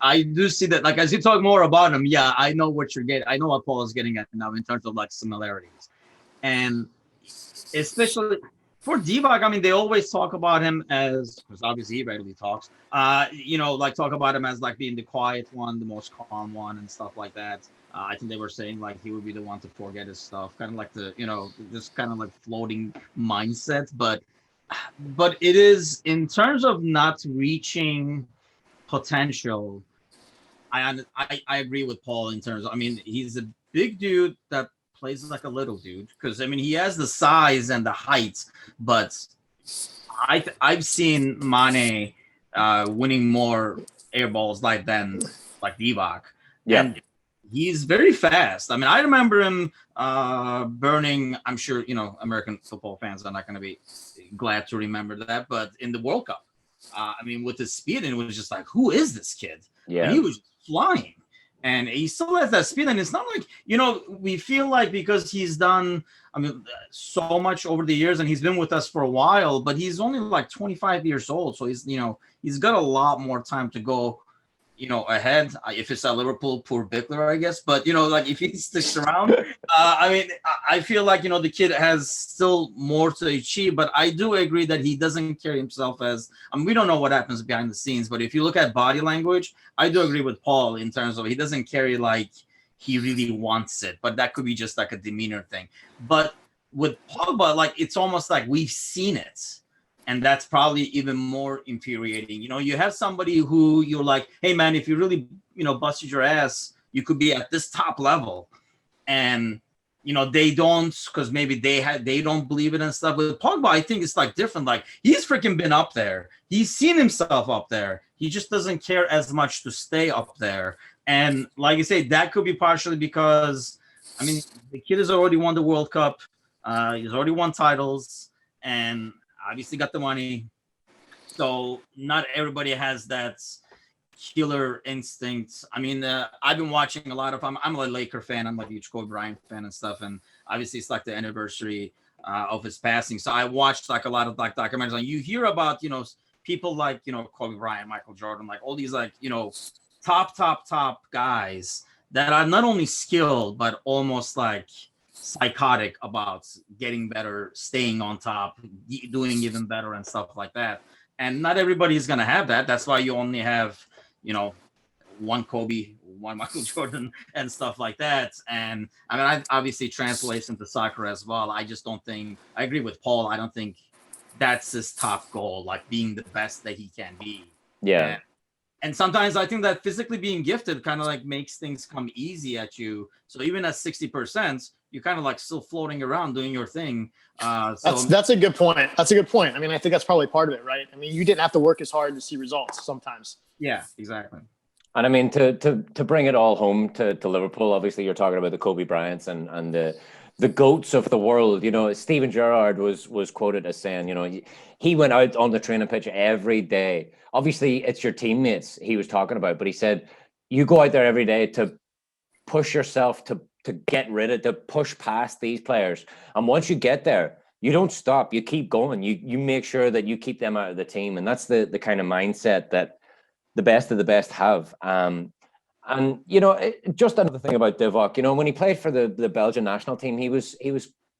I do see that, as you talk more about him, yeah, I know what you're getting. I know what Paul is getting at now in terms of similarities. And especially for Divock, they always talk about him as, because obviously he regularly talks, talk about him as being the quiet one, the most calm one and stuff like that. I think they were saying he would be the one to forget his stuff, kind of this kind of floating mindset. But it is, in terms of not reaching potential, I agree with Paul in terms of, he's big dude that plays like a little dude. Because I mean, he has the size and the height, but I've seen Mane winning more air balls than Divock. Yeah. And he's very fast. I mean, I remember him burning. I'm sure American football fans are not going to be glad to remember that, but in the World Cup, I mean, with his speed, and it was just like, who is this kid? Yeah. And he was flying, and he still has that speed. And it's not like we feel like because he's done, I mean, so much over the years, and he's been with us for a while, but he's only like 25 years old, so he's got a lot more time to go. Ahead. If it's at Liverpool, poor Bickler, I guess. But like if he sticks around, I mean, I feel like the kid has still more to achieve. But I do agree that he doesn't carry himself as. I mean, we don't know what happens behind the scenes, but if you look at body language, I do agree with Paul in terms of he doesn't carry like he really wants it. But that could be just like a demeanor thing. But with Pogba, like it's almost like we've seen it. And that's probably even more infuriating. You have somebody who you're like, hey, man, if you really, busted your ass, you could be at this top level. And, they don't, because maybe they don't believe it and stuff. With Pogba, I think it's like different. Like he's freaking been up there. He's seen himself up there. He just doesn't care as much to stay up there. And like you say, that could be partially because, I mean, the kid has already won the World Cup. He's already won titles. And obviously got the money, so not everybody has that killer instinct. I mean, I've been watching a lot of. I'm a Laker fan. I'm a huge Kobe Bryant fan and stuff. And obviously, it's like the anniversary of his passing. So I watched like a lot of like documentaries. Like you hear about people like Kobe Bryant, Michael Jordan, like all these like top guys that are not only skilled but almost like psychotic about getting better, staying on top, doing even better and stuff like that. And not everybody is going to have that. That's why you only have, one Kobe, one Michael Jordan and stuff like that. And I mean, I obviously translates into soccer as well. I just don't think, I agree with Paul. I don't think that's his top goal, like being the best that he can be. Yeah. And sometimes I think that physically being gifted kind of like makes things come easy at you. So even at 60%, you're kind of like still floating around doing your thing. That's a good point. That's a good point. I mean, I think that's probably part of it, right? I mean, you didn't have to work as hard to see results sometimes. Yeah, exactly. And I mean, to bring it all home to Liverpool, obviously you're talking about the Kobe Bryants and the GOATs of the world. Steven Gerrard was quoted as saying, he went out on the training pitch every day. Obviously, it's your teammates he was talking about, but he said, you go out there every day to push yourself to get rid of, to push past these players. And once you get there, you don't stop. You keep going. You make sure that you keep them out of the team. And that's the kind of mindset that the best of the best have. And, just another thing about Divock, when he played for the Belgian national team, he was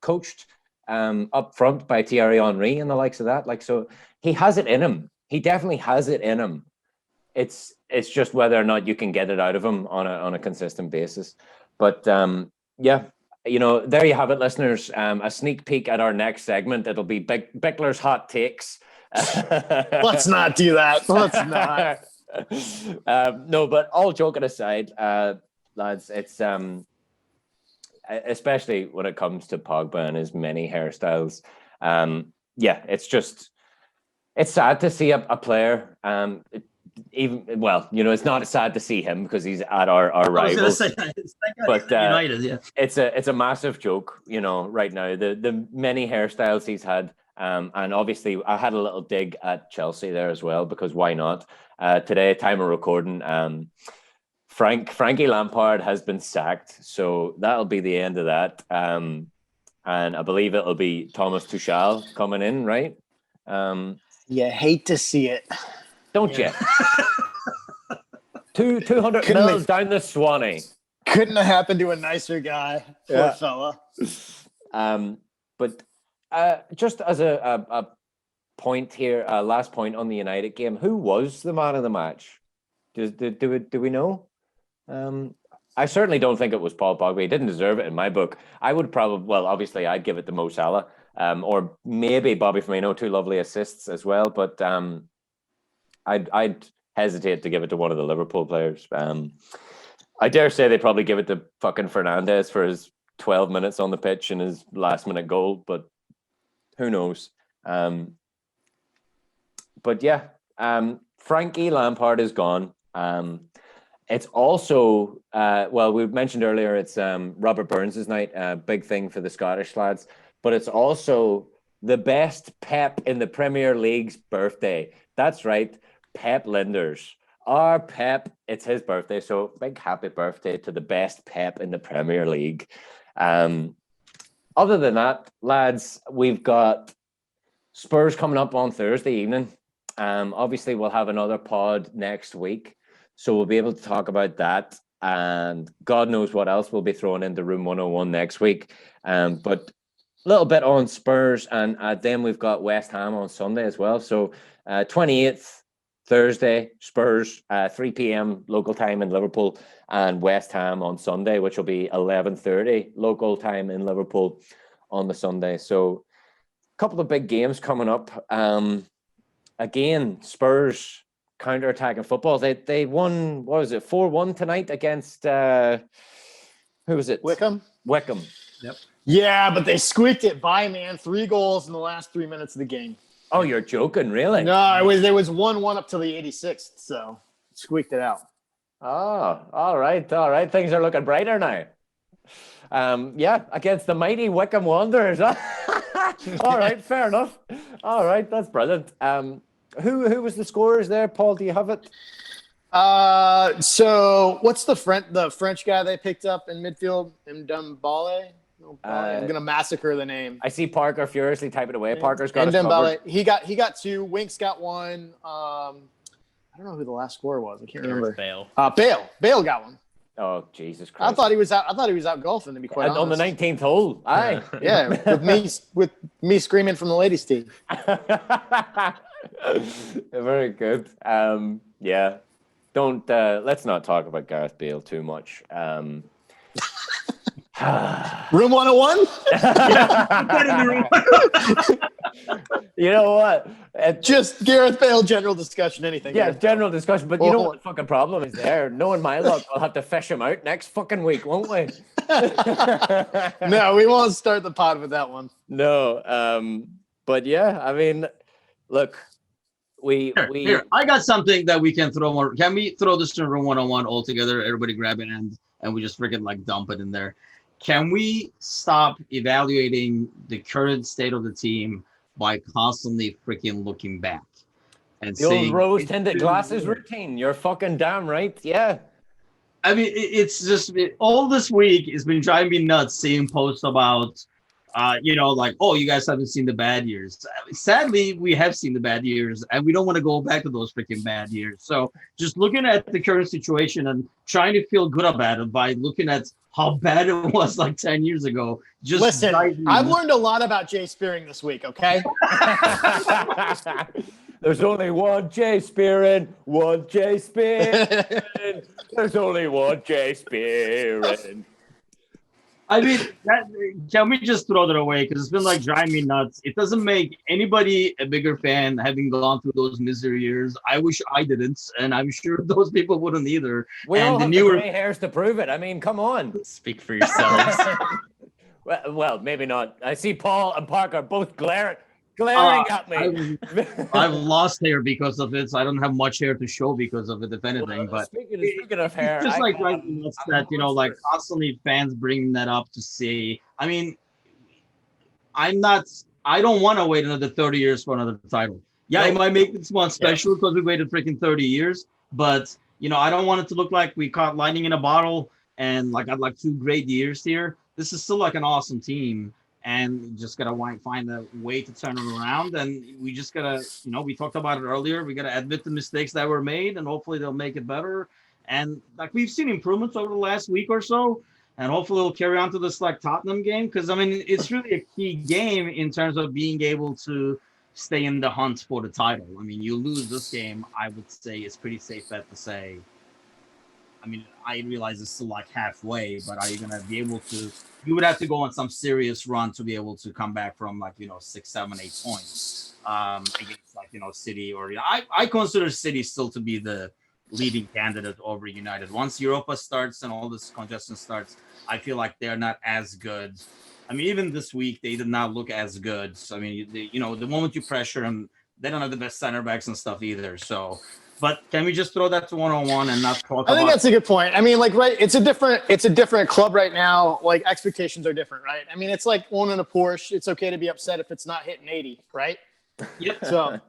coached up front by Thierry Henry and the likes of that. Like, so he has it in him. He definitely has it in him. It's just whether or not you can get it out of him on a consistent basis. But yeah, there you have it, listeners. A sneak peek at our next segment. It'll be Bickler's hot takes. Let's not do that. Let's not. No, but all joking aside, lads, it's especially when it comes to Pogba and his many hairstyles. It's sad to see a player. It's not sad to see him because he's at our rivals. But United, yeah. It's a massive joke, right now. The many hairstyles he's had. And obviously, I had a little dig at Chelsea there as well, because why not? Today, time of recording, Frankie Lampard has been sacked, so that'll be the end of that. And I believe it'll be Thomas Tuchel coming in, right? You hate to see it, don't you? 200 mils down the Swanee. Couldn't have happened to a nicer guy, poor fella. But just as a point here, last point on the United game, who was the man of the match? Do we know? I certainly don't think it was Paul Pogba. He didn't deserve it in my book. I would obviously I'd give it to Mo Salah, or maybe Bobby Firmino, 2 lovely assists as well. But I'd hesitate to give it to one of the Liverpool players. I dare say they probably give it to fucking Fernandez for his 12 minutes on the pitch and his last minute goal, but who knows? But yeah, Frankie Lampard is gone. It's also, we mentioned earlier, it's Robert Burns' night, a big thing for the Scottish lads, but it's also the best Pep in the Premier League's birthday. That's right, Pep Linders. Our Pep, it's his birthday, so big happy birthday to the best Pep in the Premier League. Other than that, lads, we've got Spurs coming up on Thursday evening. Obviously, we'll have another pod next week, so we'll be able to talk about that. And God knows what else we'll be throwing into Room 101 next week. But a little bit on Spurs, and then we've got West Ham on Sunday as well. So 28th, Thursday, Spurs, 3 p.m. local time in Liverpool, and West Ham on Sunday, which will be 11:30 local time in Liverpool on the Sunday. So a couple of big games coming up. Again, Spurs counter-attacking football. They won, what was it, 4-1 tonight against, who was it? Wickham. Yep. Yeah, but they squeaked it by, man. 3 goals in the last 3 minutes of the game. Oh, you're joking, really? No, it was 1-1 up to the 86th, so squeaked it out. Oh, all right. Things are looking brighter now. Against the mighty Wickham Wanderers. All right, fair enough. All right, that's brilliant. Who was the scorers there, Paul? Do you have it? So what's the French guy they picked up in midfield? Ndembele? I'm gonna massacre the name. I see Parker furiously typing away. Parker's got his Ndembele. covered. He got 2. Winks got 1. I don't know who the last scorer was. I can't remember. Bale. Bale got 1. Oh, Jesus Christ! I thought he was out golfing, to be quite honest. On the 19th hole. Aye. Yeah, with me screaming from the ladies' team. Very good. Yeah. Don't let's not talk about Gareth Bale too much. Room 101? You know what? Just Gareth Bale general discussion, anything. Yeah, general discussion. But you know what the fucking problem is there? Knowing my luck, we'll have to fish him out next fucking week, won't we? No, we won't start the pod with that one. No. But yeah, I mean, look, Here, I got something that we can throw more. Can we throw this in Room 101 all together? Everybody grab it and we just freaking like dump it in there. Can we stop evaluating the current state of the team by constantly freaking looking back and the old rose-tinted glasses routine? You're fucking damn right. Yeah. I mean, it's just all this week has been driving me nuts seeing posts about, like, oh, you guys haven't seen the bad years. Sadly, we have seen the bad years, and we don't want to go back to those freaking bad years. So just looking at the current situation and trying to feel good about it by looking at how bad it was like 10 years ago. Just listen, I've learned a lot about Jay Spearing this week, okay? There's only one Jay Spearing, one Jay Spearing. There's only one Jay Spearing. I mean, can we just throw that away? Because it's been like driving me nuts. It doesn't make anybody a bigger fan having gone through those misery years. I wish I didn't, and I'm sure those people wouldn't either. We and all have the gray hairs to prove it. I mean, come on. Speak for yourselves. Well, maybe not. I see Paul and Parker both glaring at me. I've lost hair because of it, so I don't have much hair to show because of it, if anything. But speaking of hair, it's just like that, constantly fans bringing that up to see. I mean, I don't want to wait another 30 years for another title. Yeah, it might make this one special because we waited freaking 30 years, but I don't want it to look like we caught lightning in a bottle and like had like 2 great years here. This is still like an awesome team. And just gotta find a way to turn it around, and we just gotta, we talked about it earlier. We gotta admit the mistakes that were made, and hopefully they'll make it better. And like we've seen improvements over the last week or so, and hopefully it'll carry on to this like Tottenham game, because I mean it's really a key game in terms of being able to stay in the hunt for the title. I mean, you lose this game, I would say it's pretty safe bet to say. I mean, I realize it's still like halfway, but are you gonna be able to? You would have to go on some serious run to be able to come back from 6, 7, 8 points against City, or I consider City still to be the leading candidate over United. Once Europa starts and all this congestion starts, I feel like they're not as good. I mean, even this week they did not look as good. So, I mean, the moment you pressure them, they don't have the best center backs and stuff either. So, but can we just throw that to 1-on-1 and not talk I think about? that's a good point. I mean, like, right, it's a different club right now. Like, expectations are different, right? I mean, it's like owning a Porsche. It's okay to be upset if it's not hitting 80, right? Yep. So,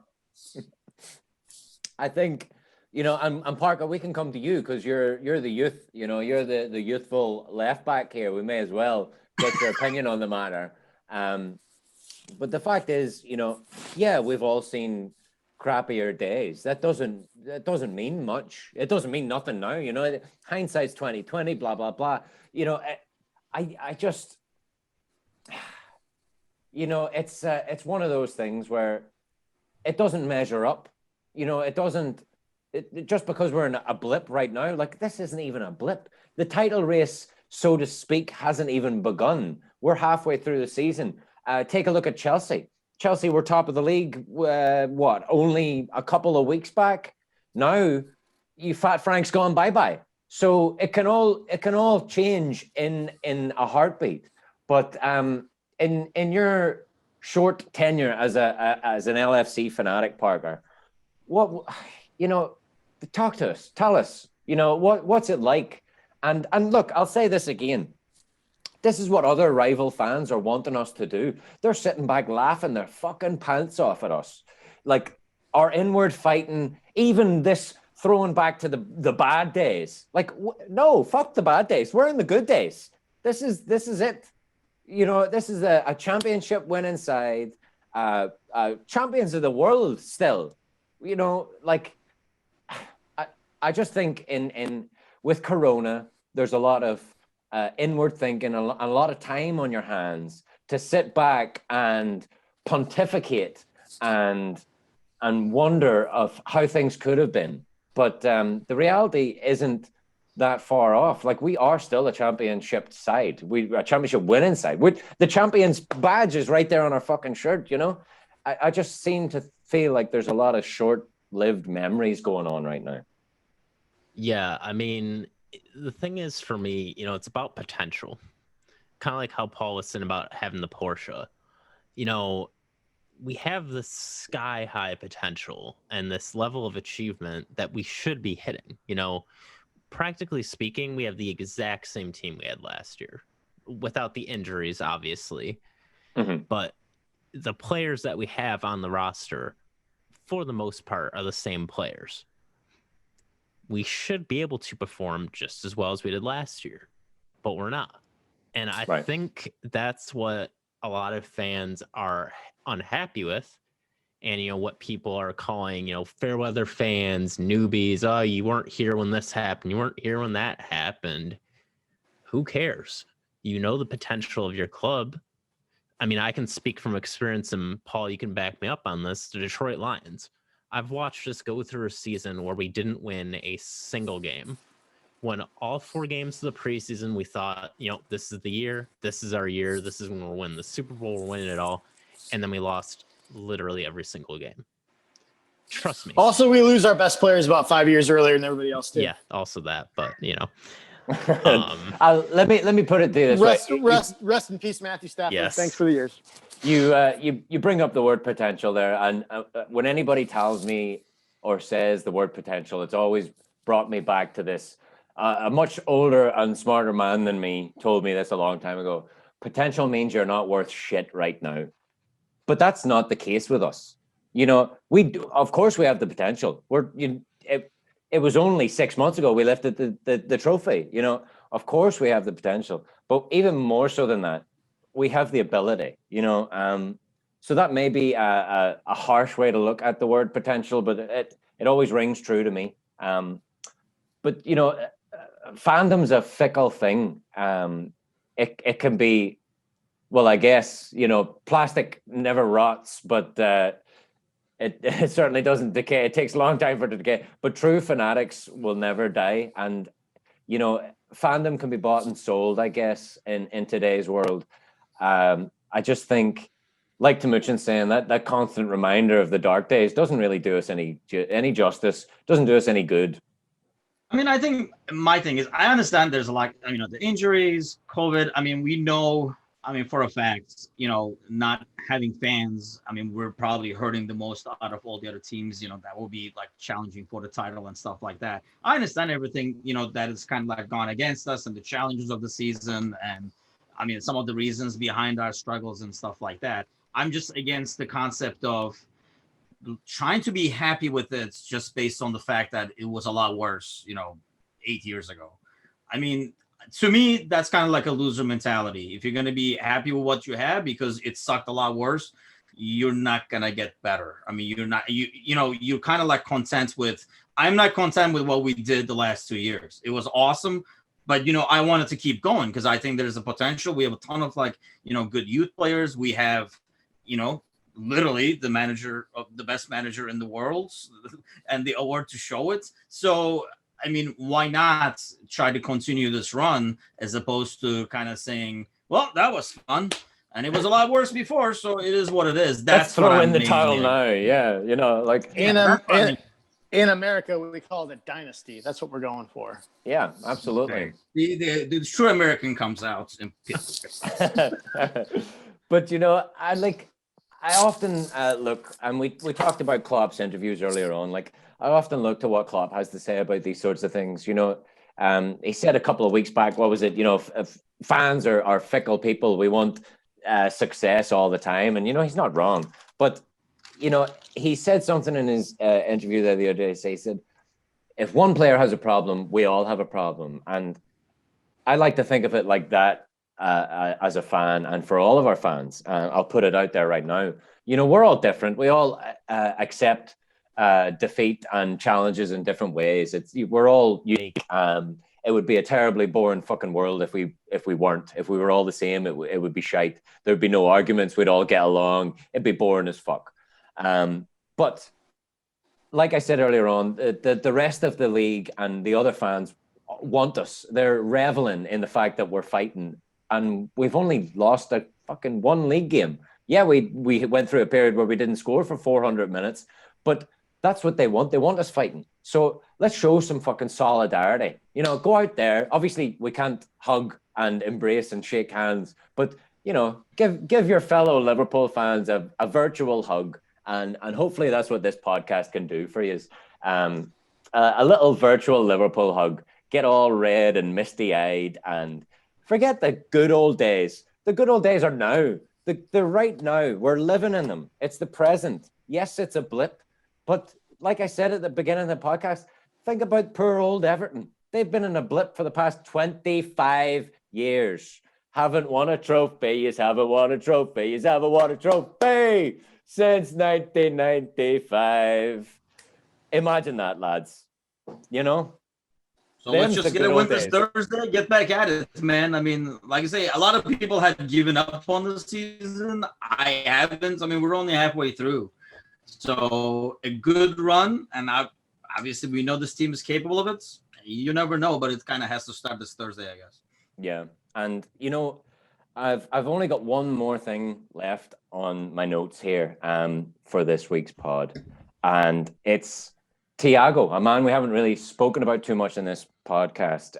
I think, and Parker, we can come to you because you're the youth, you're the youthful left back here. We may as well get your opinion on the matter. But the fact is, yeah, we've all seen crappier days. That doesn't mean much. It doesn't mean nothing now. Hindsight's 2020. Blah blah blah. I just, it's one of those things where it doesn't measure up. It doesn't. Just because we're in a blip right now, like this isn't even a blip. The title race, so to speak, hasn't even begun. We're halfway through the season. Take a look at Chelsea. Chelsea were top of the league, only a couple of weeks back? Now, Fat Frank's gone bye-bye. So it can all change in a heartbeat. But in your short tenure as an LFC fanatic, Parker, talk to us. Tell us, what's it like? And look, I'll say this again. This is what other rival fans are wanting us to do. They're sitting back laughing their fucking pants off at us. Like our inward fighting, even this throwing back to the bad days. Like, no, fuck the bad days. We're in the good days. This is it. This is a championship winning side, champions of the world still. I just think in with Corona, there's a lot of inward thinking, a lot of time on your hands to sit back and pontificate and wonder of how things could have been. But the reality isn't that far off. Like, we are still a championship side. A championship winning side. The champions badge is right there on our fucking shirt, I just seem to feel like there's a lot of short-lived memories going on right now. Yeah, I mean, the thing is for me, it's about potential. Kind of like how Paul was saying about having the Porsche. We have this sky-high potential and this level of achievement that we should be hitting. Practically speaking, we have the exact same team we had last year, without the injuries, obviously. Mm-hmm. But the players that we have on the roster, for the most part, are the same players. We should be able to perform just as well as we did last year, but we're not. And I think that's what a lot of fans are unhappy with. And, what people are calling, fair weather fans, newbies. Oh, you weren't here when this happened. You weren't here when that happened. Who cares? The potential of your club. I mean, I can speak from experience, and Paul, you can back me up on this. The Detroit Lions. I've watched us go through a season where we didn't win a single game. When all 4 games of the preseason, we thought, this is the year. This is our year. This is when we'll win the Super Bowl. We're winning it all. And then we lost literally every single game. Trust me. Also, we lose our best players about 5 years earlier than everybody else did. Yeah, also that. But, let me put it this way. Rest in peace, Matthew Stafford. Yes. Thanks for the years. You bring up the word potential there, and when anybody tells me or says the word potential, it's always brought me back to this. A much older and smarter man than me told me this a long time ago. Potential means you're not worth shit right now, but that's not the case with us. We do, of course we have the potential. It was only 6 months ago we lifted the trophy. Of course we have the potential, but even more so than that, we have the ability. So that may be a harsh way to look at the word potential, but it always rings true to me. But fandom's a fickle thing. It can be, well, I guess, plastic never rots, but it certainly doesn't decay. It takes a long time for it to decay, but true fanatics will never die. And, fandom can be bought and sold, I guess, in today's world. I just think, like Timuchin saying, that constant reminder of the dark days doesn't really do us any justice, doesn't do us any good. I mean, I think my thing is I understand there's a lot, the injuries, COVID. I mean, we know, for a fact, not having fans, we're probably hurting the most out of all the other teams, that will be like challenging for the title and stuff like that. I understand everything, that is kind of like gone against us and the challenges of the season. And some of the reasons behind our struggles and stuff like that. I'm just against the concept of trying to be happy with it just based on the fact that it was a lot worse, 8 years ago. To me, that's kind of like a loser mentality. If you're going to be happy with what you have because it sucked a lot worse, you're not going to get better. You're kind of like content with, I'm not content with what we did the last 2 years. It was awesome, but, I wanted to keep going because I think there's a potential. We have a ton of good youth players. We have, literally the best manager in the world and the award to show it. So, why not try to continue this run as opposed to kind of saying, well, that was fun and it was a lot worse before. So it is what it is. Let's throw in the towel now. Yeah. In America, we call it a dynasty. That's what we're going for. Yeah, absolutely. The true American comes out in But, I often look, and we talked about Klopp's interviews earlier on. Like, I often look to what Klopp has to say about these sorts of things. He said a couple of weeks back, what was it? If fans are fickle people, we want success all the time. And, he's not wrong. But, he said something in his interview the other day. He said, if one player has a problem, we all have a problem. And I like to think of it like that. As a fan and for all of our fans, I'll put it out there right now. We're all different. We all accept defeat and challenges in different ways. We're all unique. It would be a terribly boring fucking world if we weren't. If we were all the same, it would be shite. There'd be no arguments. We'd all get along. It'd be boring as fuck. But like I said earlier on, the rest of the league and the other fans want us. They're reveling in the fact that we're fighting. And we've only lost a fucking one league game. Yeah, we went through a period where we didn't score for 400 minutes, but that's what they want. They want us fighting. So let's show some fucking solidarity. Go out there. Obviously, we can't hug and embrace and shake hands, but give your fellow Liverpool fans a virtual hug, and hopefully that's what this podcast can do for you. A little virtual Liverpool hug. Get all red and misty-eyed and forget the good old days. The good old days are now. They're right now. We're living in them. It's the present. Yes, it's a blip. But like I said at the beginning of the podcast, think about poor old Everton. They've been in a blip for the past 25 years. Haven't won a trophy. Yous haven't won a trophy. Yous haven't won a trophy since 1995. Imagine that, lads. So let's just get a win this Thursday, get back at it, man. Like I say, a lot of people had given up on the season. I haven't. We're only halfway through. So a good run, and obviously we know this team is capable of it. You never know, but it kind of has to start this Thursday, I guess. Yeah, and I've only got one more thing left on my notes here for this week's pod, and it's Thiago, a man we haven't really spoken about too much in this podcast.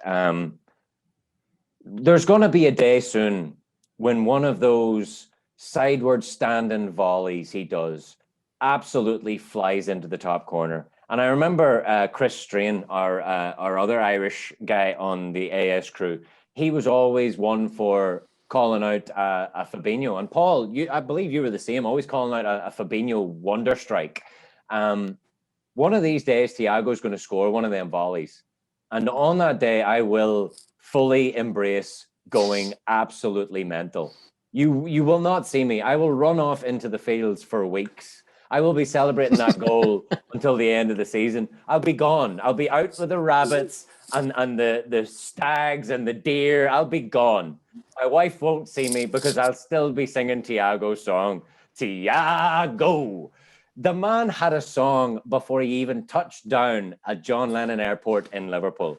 There's going to be a day soon when one of those sideward standing volleys he does absolutely flies into the top corner. And I remember Chris Strain, our other Irish guy on the AS crew, he was always one for calling out a Fabinho. And Paul, I believe you were the same, always calling out a Fabinho wonder strike. One of these days, Thiago's going to score one of them volleys. And on that day, I will fully embrace going absolutely mental. You will not see me. I will run off into the fields for weeks. I will be celebrating that goal until the end of the season. I'll be gone. I'll be out with the rabbits and the stags and the deer. I'll be gone. My wife won't see me because I'll still be singing Thiago's song, Thiago. The man had a song before he even touched down at John Lennon Airport in Liverpool.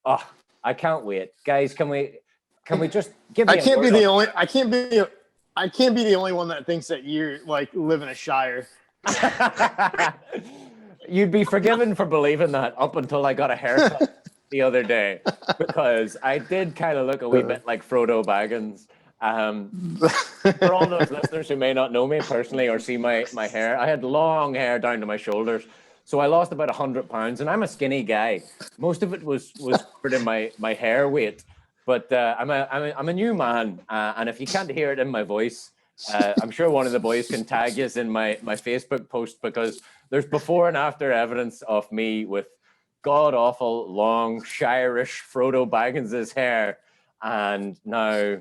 Oh, I can't wait, guys. Can we just give me? I can't be the only one that thinks that you like live in a shire. You'd be forgiven for believing that up until I got a haircut the other day, because I did kind of look a wee bit like Frodo Baggins. For all those listeners who may not know me personally or see my hair, I had long hair down to my shoulders. So I lost about 100 pounds, and I'm a skinny guy. Most of it was covered in my hair weight. But I'm a new man, and if you can't hear it in my voice, I'm sure one of the boys can tag us in my Facebook post, because there's before and after evidence of me with god awful long shirish Frodo Baggins' hair, and now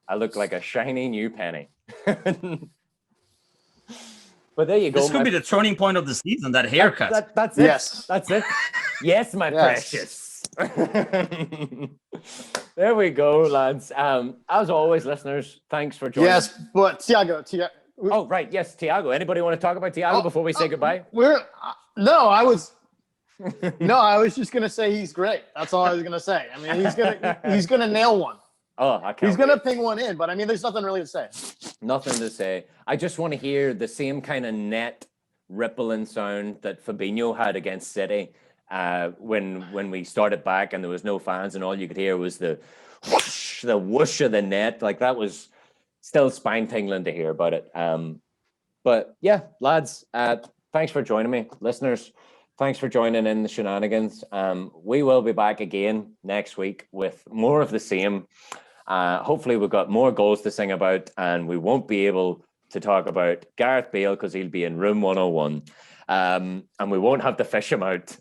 I look like a shiny new penny. But there you go. This could be the turning point of the season, that haircut. That's it. Yes. That's it. Yes, my Yes. precious. There we go, lads. As always, listeners, thanks for joining. Yes, but Tiago. Oh, right. Yes, Tiago. Anybody want to talk about Tiago before we say goodbye? I was just gonna say he's great. That's all I was gonna say. I mean, he's gonna nail one. Oh, I can't. He's gonna ping one in, but I mean, there's nothing really to say. Nothing to say. I just want to hear the same kind of net rippling sound that Fabinho had against City when we started back and there was no fans, and all you could hear was the whoosh of the net. Like, that was still spine tingling to hear about it. But yeah, lads, thanks for joining me. Listeners, thanks for joining in the shenanigans. We will be back again next week with more of the same. Hopefully we've got more goals to sing about, and we won't be able to talk about Gareth Bale because he'll be in room 101. And we won't have to fish him out.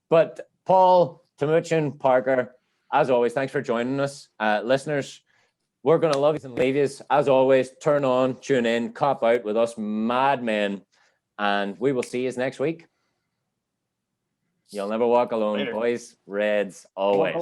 But Paul, Timuchin, Parker, as always, thanks for joining us. Listeners, we're going to love you and leave you. As always, turn on, tune in, cop out with us madmen, and we will see you next week. You'll never walk alone, Later. boys. Reds, always.